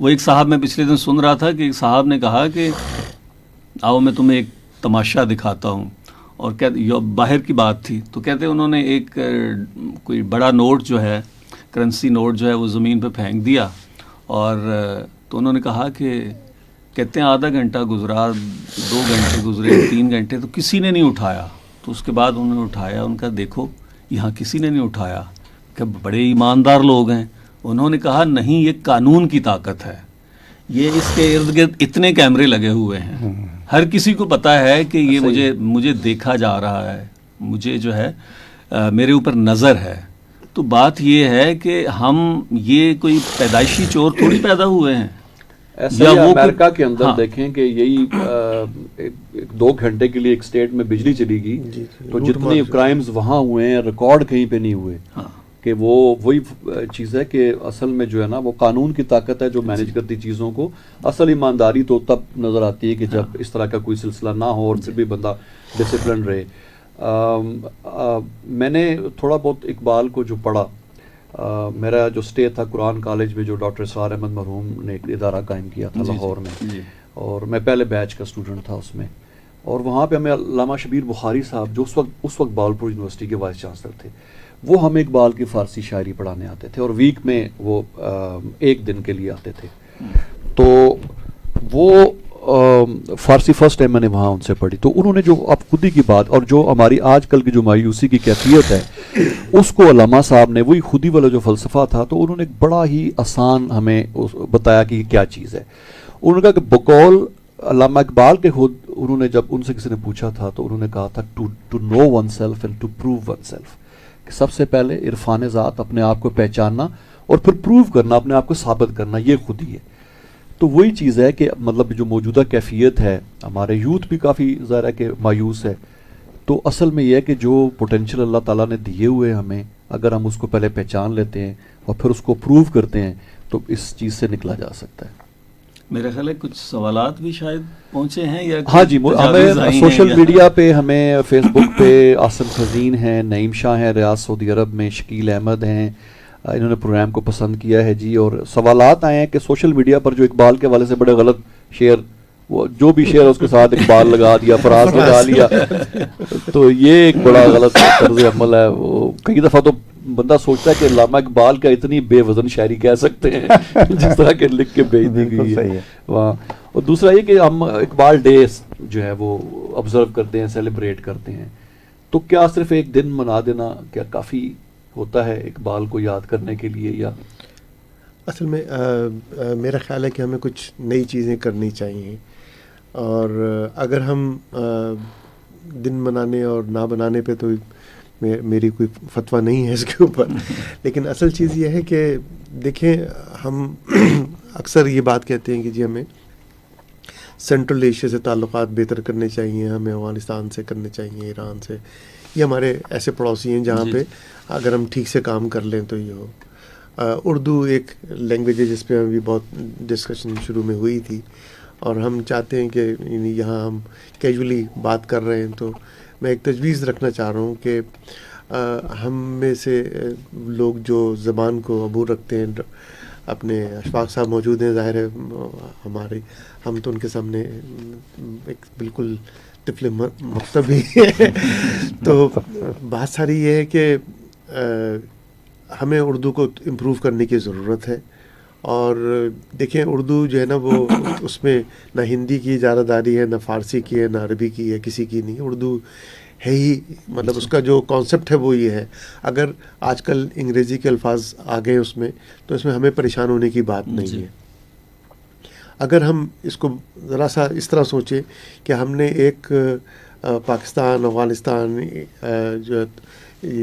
وہ ایک صاحب میں پچھلے دن سن رہا تھا کہ ایک صاحب نے کہا کہ آؤ میں تمہیں ایک تماشا دکھاتا ہوں، اور باہر کی بات تھی تو کہتے انہوں نے ایک کوئی بڑا نوٹ جو ہے، کرنسی نوٹ جو ہے وہ زمین پہ پھینک دیا، اور تو انہوں نے کہا کہ کہتے ہیں آدھا گھنٹہ گزرا، 2 گھنٹے گزرے، 3 گھنٹے، تو کسی نے نہیں اٹھایا. تو اس کے بعد انہوں نے اٹھایا، ان کا دیکھو یہاں کسی نے نہیں اٹھایا، کہ بڑے ایماندار لوگ ہیں. انہوں نے کہا نہیں، یہ قانون کی طاقت ہے، یہ اس کے ارد گرد اتنے کیمرے لگے ہوئے ہیں، ہر کسی کو پتا ہے کہ یہ مجھے دیکھا جا رہا ہے، مجھے جو ہے میرے اوپر نظر ہے. تو بات یہ ہے کہ ہم یہ کوئی پیدائشی چور تھوڑی پیدا ہوئے ہیں. ایسا ہی امریکہ کے اندر دیکھیں کہ یہی 2 گھنٹے کے لیے ایک اسٹیٹ میں بجلی چلی گئی تو جتنے کرائمز وہاں ہوئے ہیں ریکارڈ کہیں پہ نہیں ہوئے. کہ وہ وہی چیز ہے کہ اصل میں جو ہے نا وہ قانون کی طاقت ہے جو مینیج کرتی چیزوں کو. اصل ایمانداری تو تب نظر آتی ہے کہ جب اس طرح کا کوئی سلسلہ نہ ہو اور پھر بھی بندہ ڈسپلن رہے. میں نے تھوڑا بہت اقبال کو جو پڑھا، میرا جو اسٹے تھا قرآن کالج میں جو ڈاکٹر اسرار احمد مرحوم نے ایک ادارہ قائم کیا تھا لاہور میں، اور میں پہلے بیچ کا اسٹوڈنٹ تھا اس میں. اور وہاں پہ ہمیں علامہ شبیر بخاری صاحب جو اس وقت باولپور یونیورسٹی کے وائس چانسلر تھے، وہ ہمیں اقبال کی فارسی شاعری پڑھانے آتے تھے، اور ویک میں وہ 1 دن کے لیے آتے تھے. تو وہ فارسی فرسٹ ٹائم میں نے وہاں ان سے پڑھی، تو انہوں نے جو اب خود ہی کی بات اور جو ہماری آج کل کی جو مایوسی کی کیفیت ہے اس کو علامہ صاحب نے وہی خودی والا جو فلسفہ تھا تو انہوں نے ایک بڑا ہی آسان ہمیں بتایا کہ یہ کیا چیز ہے. انہوں نے کہا کہ بقول علامہ اقبال کے خود انہوں نے جب ان سے کسی نے پوچھا تھا تو انہوں نے کہا تھا to know one self and to prove one self, کہ سب سے پہلے عرفان ذات، اپنے آپ کو پہچاننا اور پھر پروو کرنا، اپنے آپ کو ثابت کرنا، یہ خود ہی ہے. تو وہی چیز ہے کہ مطلب جو موجودہ کیفیت ہے، ہمارے یوتھ بھی کافی ظاہر ہے کہ مایوس ہے. تو اصل میں یہ ہے کہ جو پوٹینشیل اللہ تعالیٰ نے دیے ہوئے ہمیں، اگر ہم اس کو پہلے پہچان لیتے ہیں اور پھر اس کو پروو کرتے ہیں تو اس چیز سے نکلا جا سکتا ہے. میرا خیال ہے کچھ سوالات بھی شاید پہنچے ہیں یا ہاں جی، تجاویز ہمیں آئی ہیں سوشل یا- میڈیا پہ، ہمیں فیس بک پہ آصم خزین ہیں، نعیم شاہ ہیں ریاض سعودی عرب میں، شکیل احمد ہیں، انہوں نے پروگرام کو پسند کیا ہے جی. اور سوالات آئے ہیں کہ سوشل میڈیا پر جو اقبال کے حوالے سے بڑے غلط شیئر، وہ جو بھی شیئر اس کے ساتھ اقبال لگا دیا، فراز لگا لیا، تو یہ ایک بڑا غلط طرز عمل ہے. وہ کئی دفعہ تو بندہ سوچتا ہے کہ علامہ اقبال کا اتنی بے وزن شاعری کہہ سکتے ہیں جس طرح کے لکھ کے بھیج دی گئی ہے وہاں. اور دوسرا یہ کہ ہم اقبال ڈے جو ہے وہ آبزرو کرتے ہیں، سیلیبریٹ کرتے ہیں، تو کیا صرف ایک دن منا دینا کیا کافی ہوتا ہے اقبال کو یاد کرنے کے لیے؟ یا اصل میں میرا خیال ہے کہ ہمیں کچھ نئی چیزیں کرنی چاہیے، اور اگر ہم دن منانے اور نہ بنانے پہ تو میری کوئی فتویٰ نہیں ہے اس کے اوپر، لیکن اصل چیز یہ ہے کہ دیکھیں، ہم اکثر یہ بات کہتے ہیں کہ جی ہمیں سینٹرل ایشیا سے تعلقات بہتر کرنے چاہیے، ہمیں افغانستان سے کرنے چاہیے، ایران سے. یہ ہمارے ایسے پڑوسی ہیں جہاں پہ اگر ہم ٹھیک سے کام کر لیں تو یہ ہو. اردو ایک لینگویج ہے جس پہ ابھی بہت ڈسکشن شروع میں ہوئی تھی، اور ہم چاہتے ہیں کہ یہاں ہم کیجولی بات کر رہے ہیں، تو میں ایک تجویز رکھنا چاہ رہا ہوں کہ ہم میں سے لوگ جو زبان کو عبور رکھتے ہیں، اپنے اشفاق صاحب موجود ہیں، ظاہر ہے ہمارے، ہم تو ان کے سامنے ایک بالکل طفل مکتب ہی ہے. تو بات ساری یہ ہے کہ ہمیں اردو کو امپروو کرنے کی ضرورت ہے. اور دیکھیں اردو جو ہے نا وہ اس میں نہ ہندی کی اجارہ داری ہے، نہ فارسی کی ہے، نہ عربی کی ہے، کسی کی نہیں. اردو ہے ہی، مطلب اس کا جو کانسیپٹ ہے وہ یہ ہے. اگر آج کل انگریزی کے الفاظ آ گئے اس میں، تو اس میں ہمیں پریشان ہونے کی بات نہیں ہے. اگر ہم اس کو ذرا سا اس طرح سوچیں کہ ہم نے ایک پاکستان، افغانستان،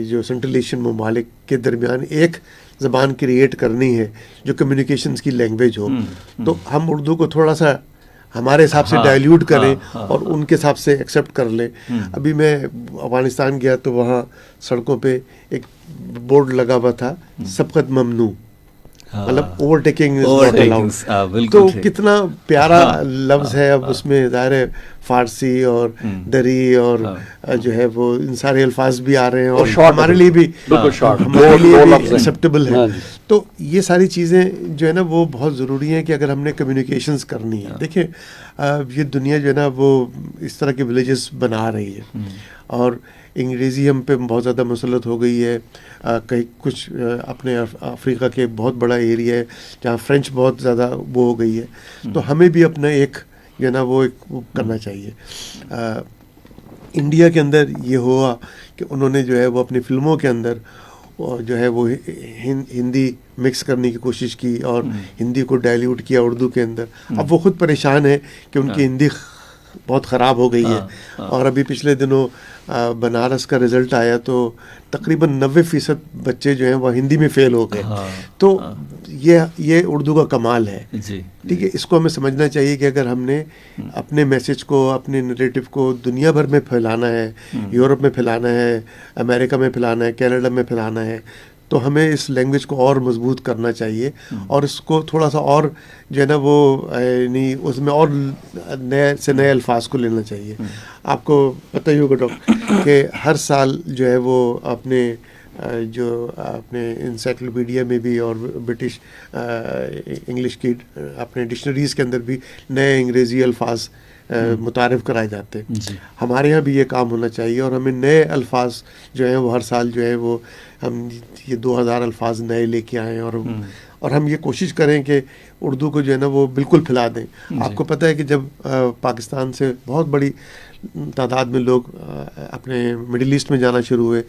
جو سینٹرل ایشین ممالک کے درمیان ایک زبان کریٹ کرنی ہے جو کمیونیکیشنز کی لینگویج ہو، تو ہم اردو کو تھوڑا سا ہمارے حساب سے ڈائلیوٹ کریں اور ان کے حساب سے ایکسیپٹ کر لیں. ابھی میں افغانستان گیا تو وہاں سڑکوں پہ ایک بورڈ لگا ہوا تھا، سبقت ممنوع، مطلب over taking is not allowed. تو کتنا پیارا لفظ ہے. اب اس میں ظاہر ہے فارسی اور دری اور جو ہے وہ ان سارے الفاظ بھی آ رہے ہیں، اور ہمارے لیے بھی ایکسیپٹیبل ہے. تو یہ ساری چیزیں جو ہے نا وہ بہت ضروری ہیں کہ اگر ہم نے کمیونیکیشنز کرنی ہے. دیکھیں یہ دنیا جو ہے نا وہ اس طرح کے ولیجز بنا رہی ہے، اور انگریزی ہم پہ بہت زیادہ مسلط ہو گئی ہے. کہیں کچھ اپنے افریقہ کے بہت بڑا ایریا ہے جہاں فرینچ بہت زیادہ وہ ہو گئی ہے. تو ہمیں بھی اپنا ایک جو ہے نا وہ ایک کرنا چاہیے. انڈیا کے اندر یہ ہوا کہ انہوں نے جو ہے وہ اپنی فلموں کے اندر جو ہے وہ ہندی مکس کرنے کی کوشش کی اور ہندی کو ڈائلیوٹ کیا اردو کے اندر. اب وہ خود پریشان ہے کہ ان کی ہندی بہت خراب ہو گئی ہے. اور ابھی پچھلے دنوں بنارس کا رزلٹ آیا تو تقریباً 90% بچے جو ہیں وہ ہندی میں فیل ہو گئے. تو یہ اردو کا کمال ہے. ٹھیک ہے، اس کو ہمیں سمجھنا چاہیے کہ اگر ہم نے اپنے میسج کو، اپنے نریٹو کو دنیا بھر میں پھیلانا ہے، یورپ میں پھیلانا ہے، امریکہ میں پھیلانا ہے، کینیڈا میں پھیلانا ہے، تو ہمیں اس لینگویج کو اور مضبوط کرنا چاہیے، اور اس کو تھوڑا سا اور جو ہے نا وہ یعنی اس میں اور نئے سے نئے الفاظ کو لینا چاہیے. آپ کو پتہ ہی ہوگا ڈاکٹر کہ ہر سال جو ہے وہ اپنے جو اپنے انسائکلوپیڈیا میں بھی اور برٹش انگلش کی اپنے ڈکشنریز کے اندر بھی نئے انگریزی الفاظ متعارف کرائے جاتے ہیں. ہمارے یہاں بھی یہ کام ہونا چاہیے، اور ہمیں نئے الفاظ جو ہیں وہ ہر سال جو ہے وہ ہم یہ 2000 الفاظ نئے لے کے آئیں، اور ہم یہ کوشش کریں کہ اردو کو جو ہے نا وہ بالکل پھیلا دیں. آپ کو پتہ ہے کہ جب پاکستان سے بہت بڑی تعداد میں لوگ اپنے مڈل ایسٹ میں جانا شروع ہوئے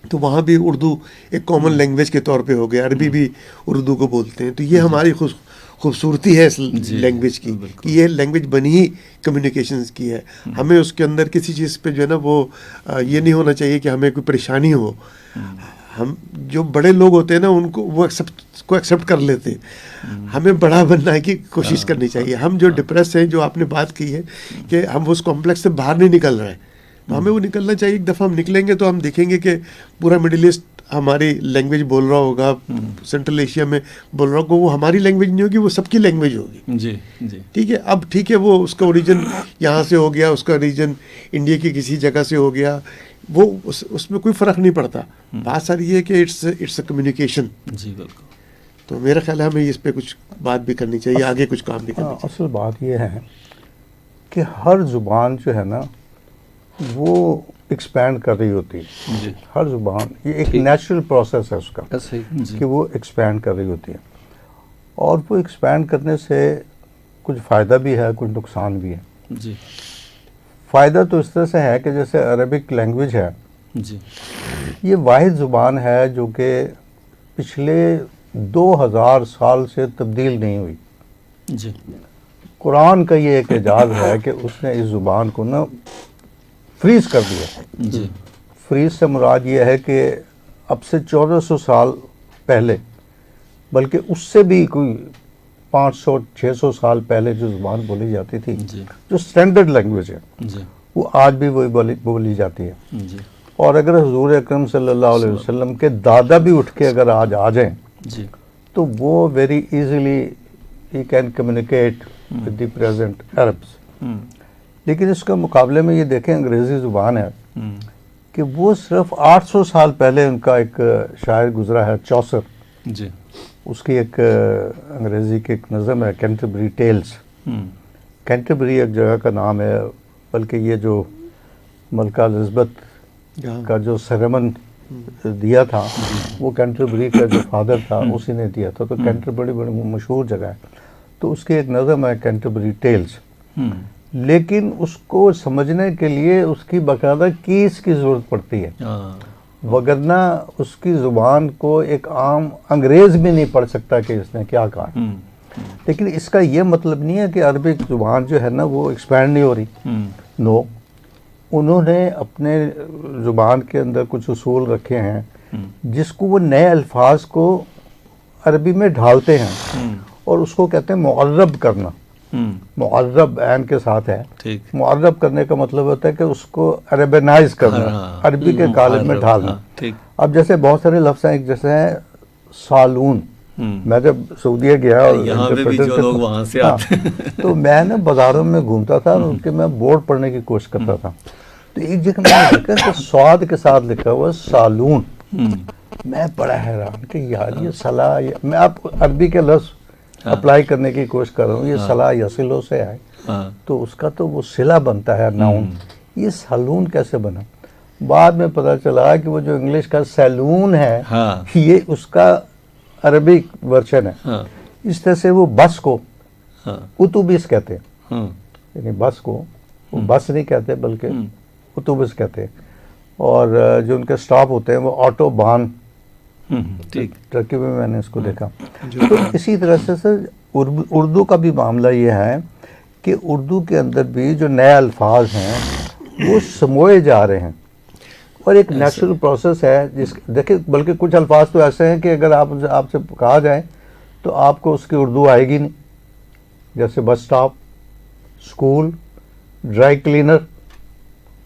تو وہاں بھی اردو ایک کامن لینگویج کے طور پہ ہو گیا. عربی بھی اردو کو بولتے ہیں. تو یہ ہماری خوبصورتی ہے اس لینگویج کی کہ یہ لینگویج بنی ہی کمیونیکیشنز کی ہے. ہمیں اس کے اندر کسی چیز پہ جو ہے نا وہ یہ نہیں ہونا چاہیے کہ ہمیں کوئی پریشانی ہو. ہم جو بڑے لوگ ہوتے ہیں نا ان کو وہ ایکسیپٹ کر لیتے ہیں. ہمیں بڑا بننے کی کوشش کرنی چاہیے. ہم جو ڈپریس ہیں, جو آپ نے بات کی ہے کہ ہم اس کمپلیکس سے باہر نہیں نکل رہے ہیں, تو ہمیں وہ نکلنا چاہیے. ایک دفعہ ہم نکلیں گے تو ہم دیکھیں گے کہ پورا مڈل ایسٹ ہماری لینگویج بول رہا ہوگا, سینٹرل ایشیا میں بول رہا ہوگا, وہ ہماری لینگویج نہیں ہوگی, وہ سب کی لینگویج ہوگی. جی جی ٹھیک ہے. اب ٹھیک ہے, وہ اس کا اوریجن یہاں سے ہو گیا, اس کا اوریجن انڈیا کی کسی جگہ سے ہو گیا, وہ اس میں کوئی فرق نہیں پڑتا. بات ساری یہ ہے کہ اٹس اے کمیونیکیشن. جی بالکل. تو میرا خیال ہے ہمیں اس پہ کچھ بات بھی کرنی چاہیے, آگے کچھ کام بھی کرنا چاہیے. اصل بات یہ ہے کہ ہر زبان جو ہے نا وہ ایکسپینڈ کر رہی ہوتی ہے. جی ہر زبان یہ ایک نیچرل پروسیس ہے اس کا جی. کہ وہ ایکسپینڈ کر رہی ہوتی ہے, اور وہ ایکسپینڈ کرنے سے کچھ فائدہ بھی ہے, کچھ نقصان بھی ہے. جی فائدہ تو اس طرح سے ہے کہ جیسے عربک لینگویج ہے, جی یہ واحد زبان ہے جو کہ پچھلے 2000 سال سے تبدیل نہیں ہوئی. جی قرآن کا یہ ایک اعجاز ہے کہ اس نے اس زبان کو نا فریز کر دیا. جی فریز سے مراد یہ ہے کہ اب سے 1400 سال پہلے, بلکہ اس سے بھی کوئی 500-600 سال پہلے جو زبان بولی جاتی تھی, جی جو اسٹینڈرڈ لینگویج ہے, جی وہ آج بھی وہی بولی جاتی ہے. جی اور اگر حضور اکرم صلی اللہ علیہ وسلم کے دادا بھی اٹھ کے اگر آج آ جائیں جی تو وہ very easily he can communicate with the present Arabs. لیکن اس کے مقابلے میں یہ دیکھیں انگریزی زبان ہے کہ وہ صرف 800 سال پہلے ان کا ایک شاعر گزرا ہے, چوسر, جی اس کی ایک انگریزی کی ایک نظم ہے کینٹربری ٹیلز. کینٹربری ایک جگہ کا نام ہے, بلکہ یہ جو ملکہ الزبتھ کا جو سیریمن دیا تھا وہ کینٹربری کا جو فادر تھا اسی نے دیا تھا. تو کینٹربری بڑی مشہور جگہ ہے, تو اس کی ایک نظم ہے کینٹربری ٹیلز. لیکن اس کو سمجھنے کے لیے اس کی باقاعدہ کیس کی ضرورت پڑتی ہے, وگرنہ اس کی زبان کو ایک عام انگریز بھی نہیں پڑھ سکتا کہ اس نے کیا کہا. لیکن اس کا یہ مطلب نہیں ہے کہ عربک زبان جو ہے نا وہ ایکسپینڈ نہیں ہو رہی. نو, انہوں نے اپنے زبان کے اندر کچھ اصول رکھے ہیں جس کو وہ نئے الفاظ کو عربی میں ڈھالتے ہیں, اور اس کو کہتے ہیں معرب کرنا. معرب عین کے ساتھ ہے. معرب کرنے کا مطلب ہوتا ہے کہ اس کو عربنائز کرنا, عربی کے قالب میں ڈھالنا. اب جیسے بہت سارے لفظ ہیں, ایک جیسے ہیں سالون. میں جب سعودیہ گیا تو میں نے بازاروں میں گھومتا تھا اور ان کے میں بورڈ پڑھنے کی کوشش کرتا تھا, تو ایک جگہ میں نے دیکھا کہ سواد کے ساتھ لکھا ہوا سالون. میں بڑا حیران کہ یار یہ صلاح, میں اب عربی کے لفظ اپلائی کرنے کی کوشش کر رہا ہوں, یہ صلاح یصلو سے آئے تو اس کا تو وہ صلہ بنتا ہے ناؤن, یہ سالون کیسے بنا؟ بعد میں پتہ چلا کہ وہ جو انگلش کا سیلون ہے یہ اس کا عربی ورژن ہے. اس طرح سے وہ بس کو اتوبس کہتے ہیں, یعنی بس کو وہ بس نہیں کہتے بلکہ اتوبس کہتے ہیں, اور جو ان کے سٹاپ ہوتے ہیں وہ آٹو بان. ترکی میں میں نے اس کو دیکھا. تو اسی طرح سے سر اردو کا بھی معاملہ یہ ہے کہ اردو کے اندر بھی جو نئے الفاظ ہیں وہ سموئے جا رہے ہیں, اور ایک نیچرل پروسیس ہے جس دیکھیں, بلکہ کچھ الفاظ تو ایسے ہیں کہ اگر آپ سے کہا جائے تو آپ کو اس کی اردو آئے گی نہیں, جیسے bus stop, school, dry cleaner.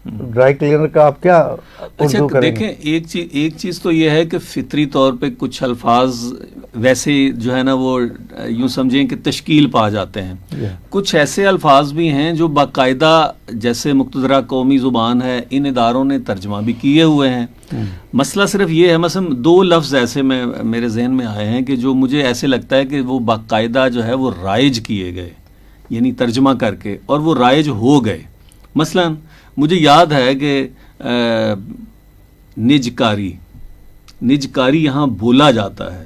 Dry cleaner کا آپ کیا اردو کریں گے؟ دیکھیں ایک چیز تو یہ ہے کہ فطری طور پہ کچھ الفاظ ویسے جو ہے نا وہ یوں سمجھیں کہ تشکیل پا جاتے ہیں. کچھ ایسے الفاظ بھی ہیں جو باقاعدہ جیسے مقتدرہ قومی زبان ہے ان اداروں نے ترجمہ بھی کیے ہوئے ہیں. مسئلہ صرف یہ ہے, مثلا 2 لفظ ایسے میرے ذہن میں آئے ہیں کہ جو مجھے ایسے لگتا ہے کہ وہ باقاعدہ جو ہے وہ رائج کیے گئے, یعنی ترجمہ کر کے, اور وہ رائج ہو گئے. مثلا مجھے یاد ہے کہ نجکاری یہاں بولا جاتا ہے,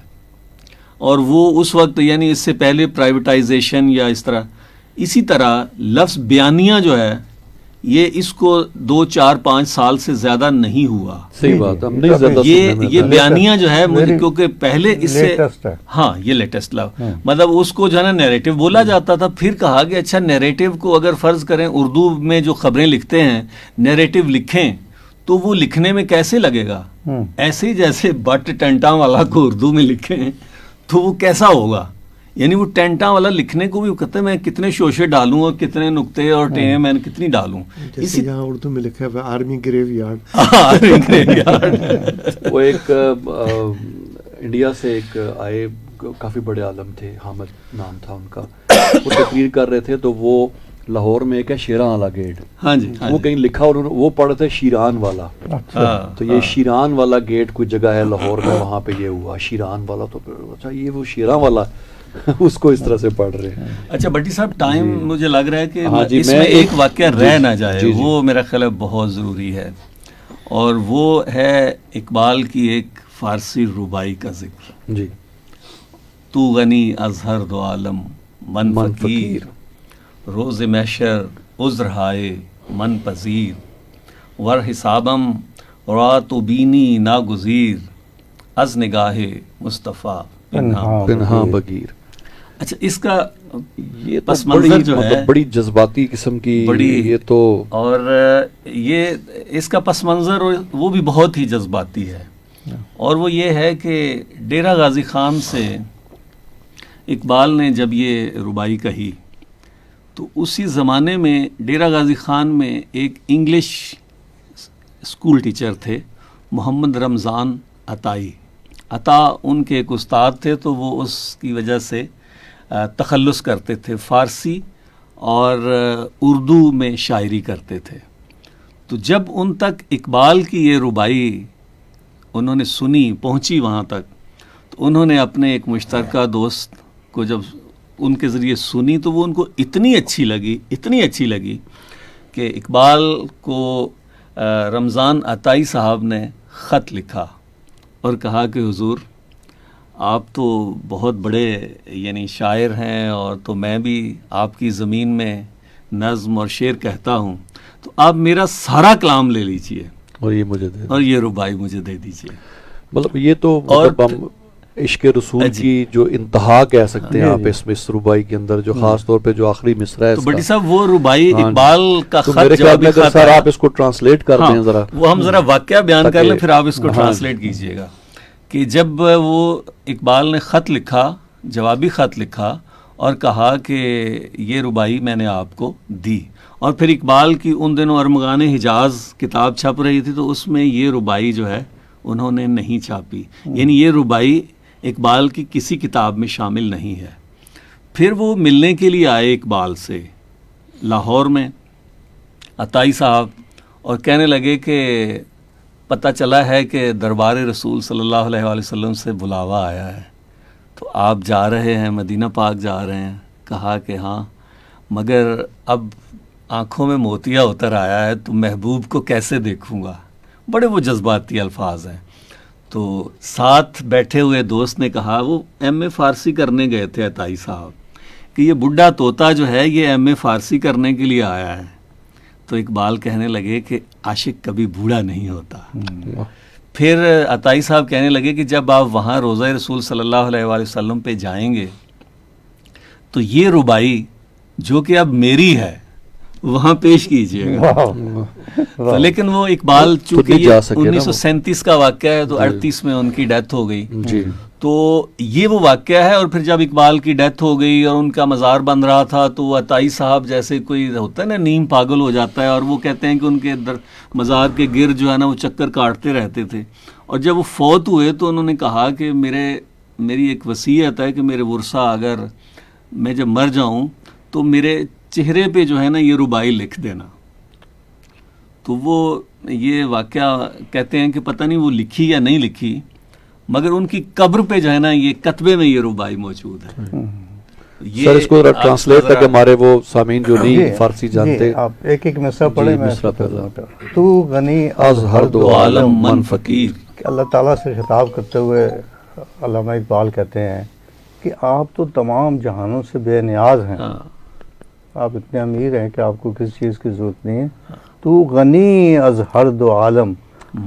اور وہ اس وقت یعنی اس سے پہلے پرائیویٹائزیشن یا اس طرح. اسی طرح لفظ بیانیہ جو ہے یہ اس کو 2-4-5 سال سے زیادہ نہیں ہوا. صحیح بات, یہ بیانیہ جو ہے مجھے کیونکہ پہلے اس سے ہاں یہ لیٹسٹ لفظ, مطلب اس کو جو ہے نا نیریٹو بولا جاتا تھا. پھر کہا کہ اچھا نیریٹو کو اگر فرض کریں اردو میں جو خبریں لکھتے ہیں نیریٹو لکھیں تو وہ لکھنے میں کیسے لگے گا؟ ایسے ہی جیسے بٹ ٹینٹا والا کو اردو میں لکھیں تو وہ کیسا ہوگا؟ یعنی وہ ٹینٹا والا لکھنے کو بھی کہتے ہیں میں کتنے شوشے ڈالوں اور کتنے نقطے اور ٹیں میں کتنی ڈالوں. جیسے یہاں اردو میں لکھا ہے آرمی گریو یارڈ. وہ ایک انڈیا سے ایک آئے کافی بڑے عالم تھے, حامد نام تھا ان کا, وہ تقریر کر رہے تھے تو وہ لاہور میں ایک ہے شیران والا گیٹ, ہاں جی وہ کہیں لکھا انہوں نے, وہ پڑھے تھے شیران والا, تو یہ شیران والا گیٹ کوئی جگہ ہے لاہور میں, وہاں پہ یہ ہوا شیران والا, تو پھر اچھا یہ وہ شیران والا اس کو اس طرح سے پڑھ رہے ہیں. اچھا بٹی صاحب ٹائم مجھے لگ رہا ہے کہ اس میں ایک واقعہ رہ نہ جائے, وہ میرا خیال ہے بہت ضروری ہے, اور وہ ہے اقبال کی ایک فارسی ربائی کا ذکر. جی. تو غنی از ہر دو عالم من فقیر, روز محشر عذر ہائے من پذیر, ور حسابم رات و بینی ناگزیر, از نگاہ مصطفیٰ پنہاں بگیر. اچھا اس کا یہ پس منظر جو ہے بڑی جذباتی قسم کی, یہ تو, اور یہ اس کا پس منظر وہ بھی بہت ہی جذباتی ہے, اور وہ یہ ہے کہ ڈیرہ غازی خان سے اقبال نے جب یہ ربائی کہی تو اسی زمانے میں ڈیرہ غازی خان میں ایک انگلش اسکول ٹیچر تھے محمد رمضان عطائی. عطا ان کے ایک استاد تھے, تو وہ اس کی وجہ سے تخلص کرتے تھے, فارسی اور اردو میں شاعری کرتے تھے. تو جب ان تک اقبال کی یہ ربائی انہوں نے سنی, پہنچی وہاں تک, تو انہوں نے اپنے ایک مشترکہ دوست کو جب ان کے ذریعے سنی تو وہ ان کو اتنی اچھی لگی کہ اقبال کو رمضان عطائی صاحب نے خط لکھا اور کہا کہ حضور آپ تو بہت بڑے یعنی شاعر ہیں, اور تو میں بھی آپ کی زمین میں نظم اور شعر کہتا ہوں, تو آپ میرا سارا کلام لے لیجئے اور یہ مجھے دے, اور یہ ربائی مجھے دے دیجئے. مطلب یہ تو ہم عشق رسول کی جو انتہا کہہ سکتے ہیں آپ اس ربائی کے اندر, جو خاص طور پہ جو آخری مصرع ہے. تو بٹی صاحب وہ ربائی اقبال کا خط میرے خیال میں اگر سر آپ اس کو ٹرانسلیٹ کر دیں ذرا, وہ ہم ذرا واقعہ بیان کر لیں پھر آپ اس کو ٹرانسلیٹ کیجئے گا, کہ جب وہ اقبال نے خط لکھا, جوابی خط لکھا, اور کہا کہ یہ ربائی میں نے آپ کو دی, اور پھر اقبال کی ان دنوں ارمغان حجاز کتاب چھپ رہی تھی, تو اس میں یہ ربائی جو ہے انہوں نے نہیں چھاپی, یعنی یہ ربائی اقبال کی کسی کتاب میں شامل نہیں ہے. پھر وہ ملنے کے لیے آئے اقبال سے لاہور میں عطائی صاحب, اور کہنے لگے کہ پتہ چلا ہے کہ دربار رسول صلی اللہ علیہ وآلہ وسلم سے بلاوا آیا ہے, تو آپ جا رہے ہیں, مدینہ پاک جا رہے ہیں. کہا کہ ہاں, مگر اب آنکھوں میں موتیا اتر آیا ہے تو محبوب کو کیسے دیکھوں گا. بڑے وہ جذباتی الفاظ ہیں. تو ساتھ بیٹھے ہوئے دوست نے کہا, وہ ایم اے فارسی کرنے گئے تھے عطائی صاحب, کہ یہ بڈھا طوطا جو ہے یہ ایم اے فارسی کرنے کے لیے آیا ہے. تو اقبال کہنے لگے کہ عاشق کبھی بوڑھا نہیں ہوتا. پھر عطائی صاحب کہنے لگے کہ جب آپ وہاں روضہ رسول صلی اللہ علیہ وآلہ وسلم پہ جائیں گے تو یہ ربائی جو کہ اب میری ہے وہاں پیش کیجئے گا. لیکن وہ اقبال چونکہ یہ 1937 کا واقعہ ہے تو 38 میں ان کی ڈیتھ ہو گئی, تو یہ وہ واقعہ ہے. اور پھر جب اقبال کی ڈیتھ ہو گئی اور ان کا مزار بن رہا تھا تو عطائی صاحب جیسے کوئی ہوتا ہے نا نیم پاگل ہو جاتا ہے, اور وہ کہتے ہیں کہ ان کے مزار کے گرد جو ہے نا وہ چکر کاٹتے رہتے تھے. اور جب وہ فوت ہوئے تو انہوں نے کہا کہ میری ایک وصیت ہے کہ میرے ورثہ اگر میں جب مر جاؤں تو میرے چہرے پہ جو ہے نا یہ ربائی لکھ دینا. تو وہ یہ واقعہ کہتے ہیں کہ پتہ نہیں وہ لکھی یا نہیں لکھی, مگر ان کی قبر پہ جو ہے نا یہ کتبے میں یہ ربائی موجود ہے. سر اس کو ٹرانسلیٹ کر کے ہمارے وہ سامعین جو نہیں فارسی جانتے, آپ ایک ایک مصرع پڑھیں. تو غنی از ہر دو عالم من فقیر. اللہ تعالیٰ سے خطاب کرتے ہوئے علامہ اقبال کہتے ہیں کہ آپ تو تمام جہانوں سے بے نیاز ہیں, آپ اتنے امیر ہیں کہ آپ کو کسی چیز کی ضرورت نہیں ہے. تو غنی از ہر دو عالم,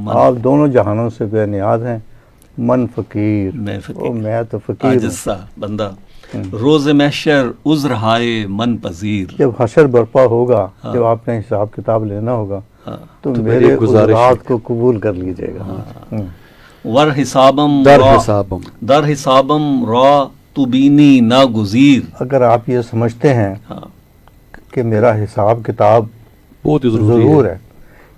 آپ دونوں جہانوں سے بے نیاز ہیں. من فقیر, میں تو فقیر بندہ. روز محشر عذر ہائے من پذیر. جب حشر برپا ہوگا, جب آپ نے حساب کتاب لینا ہوگا تو تو میرے میری گزارش ہے عذرات کو قبول کر لیجیے گا. ور حسابم در را حسابم. در حسابم را تو بینی ناگزیر. اگر آپ یہ سمجھتے ہیں ہاں کہ میرا حساب کتاب بہت ہی ضرور ہے،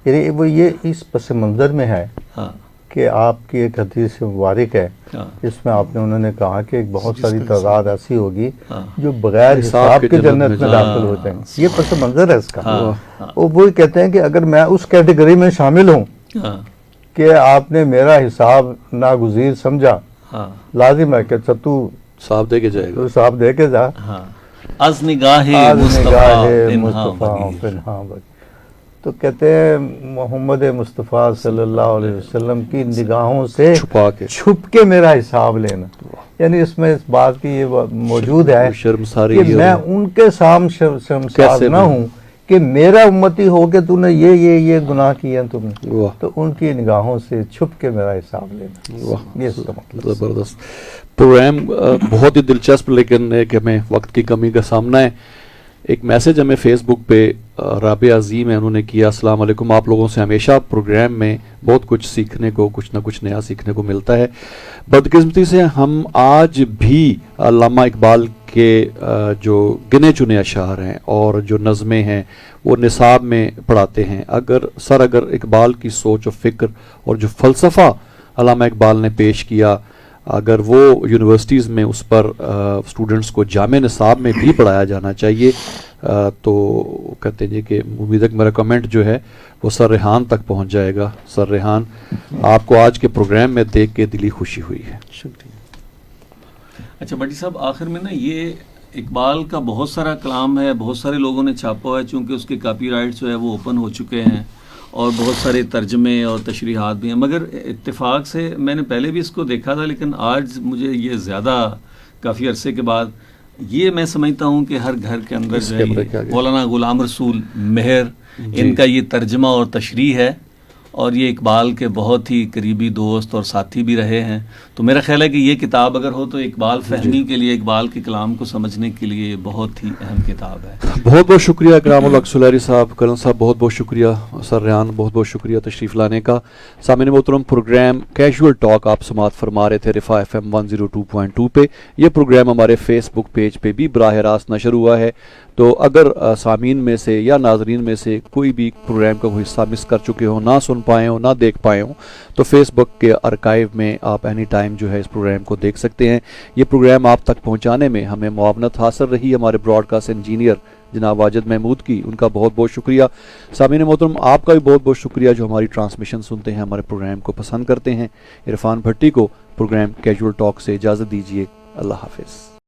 یعنی وہ یہ اس پس منظر میں ہے ہاں کہ آپ کی ایک حدیث مبارک ہے ہاں جس میں آپ نے انہوں نے کہا کہ ایک بہت ساری تعداد ایسی ہوگی ہاں جو بغیر حساب حساب کے کے جنت جنت میں میں داخل ہو جائیں. ہاں. یہ پس منظر ہے اس کا. ہاں وہ وہی کہتے ہیں کہ اگر میں اس کیٹیگری میں شامل ہوں ہاں کہ آپ نے میرا حساب ناگزیر سمجھا، ہاں لازم ہے کہ تو صاحب دے کے جائے گا. حساب دے کے جا. ہاں از نگاہ آج مصطفیٰ نگاہ پنہاں مصطفیٰ بگیر. پنہاں بگیر. تو کہتے ہیں محمد مصطفیٰ صلی اللہ علیہ وسلم کی نگاہوں سے چھپا کے چھپ کے میرا حساب لینا، یعنی اس میں اس بات کی یہ موجود ہے شرمساری کہ میں ان کے سام شرمسار کیسے نہ میں؟ ہوں کہ میرا امتی ہو کے تو نے یہ گناہ کیے ہیں تم نے، واہ تو ان کی نگاہوں سے چھپ کے میرا حساب لینا. واہ یہ اس کا مطلب. زبردست پروگرام بہت ہی دلچسپ، لیکن ایک ہمیں وقت کی کمی کا سامنا ہے. ایک میسج ہمیں فیس بک پہ رابع عظیم ہے، انہوں نے کیا السلام علیکم، آپ لوگوں سے ہمیشہ پروگرام میں بہت کچھ سیکھنے کو، کچھ نہ کچھ نیا سیکھنے کو ملتا ہے. بدقسمتی سے ہم آج بھی علامہ اقبال کے جو گنے چنے اشعار ہیں اور جو نظمیں ہیں وہ نصاب میں پڑھاتے ہیں. اگر اقبال کی سوچ و فکر اور جو فلسفہ علامہ اقبال نے پیش کیا، اگر وہ یونیورسٹیز میں اس پر اسٹوڈنٹس کو جامع نصاب میں بھی پڑھایا جانا چاہیے تو کہتے ہیں کہ امید ہے کہ میرا کمنٹ جو ہے وہ سر ریحان تک پہنچ جائے گا. سر ریحان، آپ کو آج کے پروگرام میں دیکھ کے دلی خوشی ہوئی ہے. شکریہ. اچھا بٹی صاحب، آخر میں نا یہ اقبال کا بہت سارا کلام ہے، بہت سارے لوگوں نے چھاپا ہوا ہے، چونکہ اس کے کاپی رائٹس جو ہے وہ اوپن ہو چکے ہیں اور بہت سارے ترجمے اور تشریحات بھی ہیں، مگر اتفاق سے میں نے پہلے بھی اس کو دیکھا تھا، لیکن آج مجھے یہ زیادہ کافی عرصے کے بعد یہ میں سمجھتا ہوں کہ ہر گھر کے اندر جو ہے یہ مولانا غلام رسول مہر ان کا یہ ترجمہ اور تشریح ہے، اور یہ اقبال کے بہت ہی قریبی دوست اور ساتھی بھی رہے ہیں. تو میرا خیال ہے کہ یہ کتاب اگر ہو تو اقبال فہمی کے لیے، اقبال کے کلام کو سمجھنے کے لیے بہت ہی اہم کتاب ہے. بہت بہت شکریہ اکرام الحق سلیری صاحب، کرن صاحب بہت بہت شکریہ، سر ریحان بہت بہت شکریہ تشریف لانے کا. سامعین محترم، پروگرام کیجول ٹاک آپ سماعت فرما رہے تھے رفا FM 102.2 پہ. یہ پروگرام ہمارے فیس بک پیج پہ بھی براہ راست نشر ہوا ہے، تو اگر سامعین میں سے یا ناظرین میں سے کوئی بھی پروگرام کا کوئی حصہ مس کر چکے ہوں، نہ سن پائے ہوں، نہ دیکھ پائے ہوں، تو فیس بک کے آرکائیو میں آپ اینی ٹائم جو ہے اس پروگرام کو دیکھ سکتے ہیں. یہ پروگرام آپ تک پہنچانے میں ہمیں معاونت حاصل رہی ہمارے براڈ کاسٹ انجینئر جناب واجد محمود کی، ان کا بہت بہت شکریہ. سامعین محترم، آپ کا بھی بہت بہت شکریہ جو ہماری ٹرانسمیشن سنتے ہیں، ہمارے پروگرام کو پسند کرتے ہیں. عرفان بھٹی کو پروگرام کیجول ٹاک سے اجازت دیجیے. اللہ حافظ.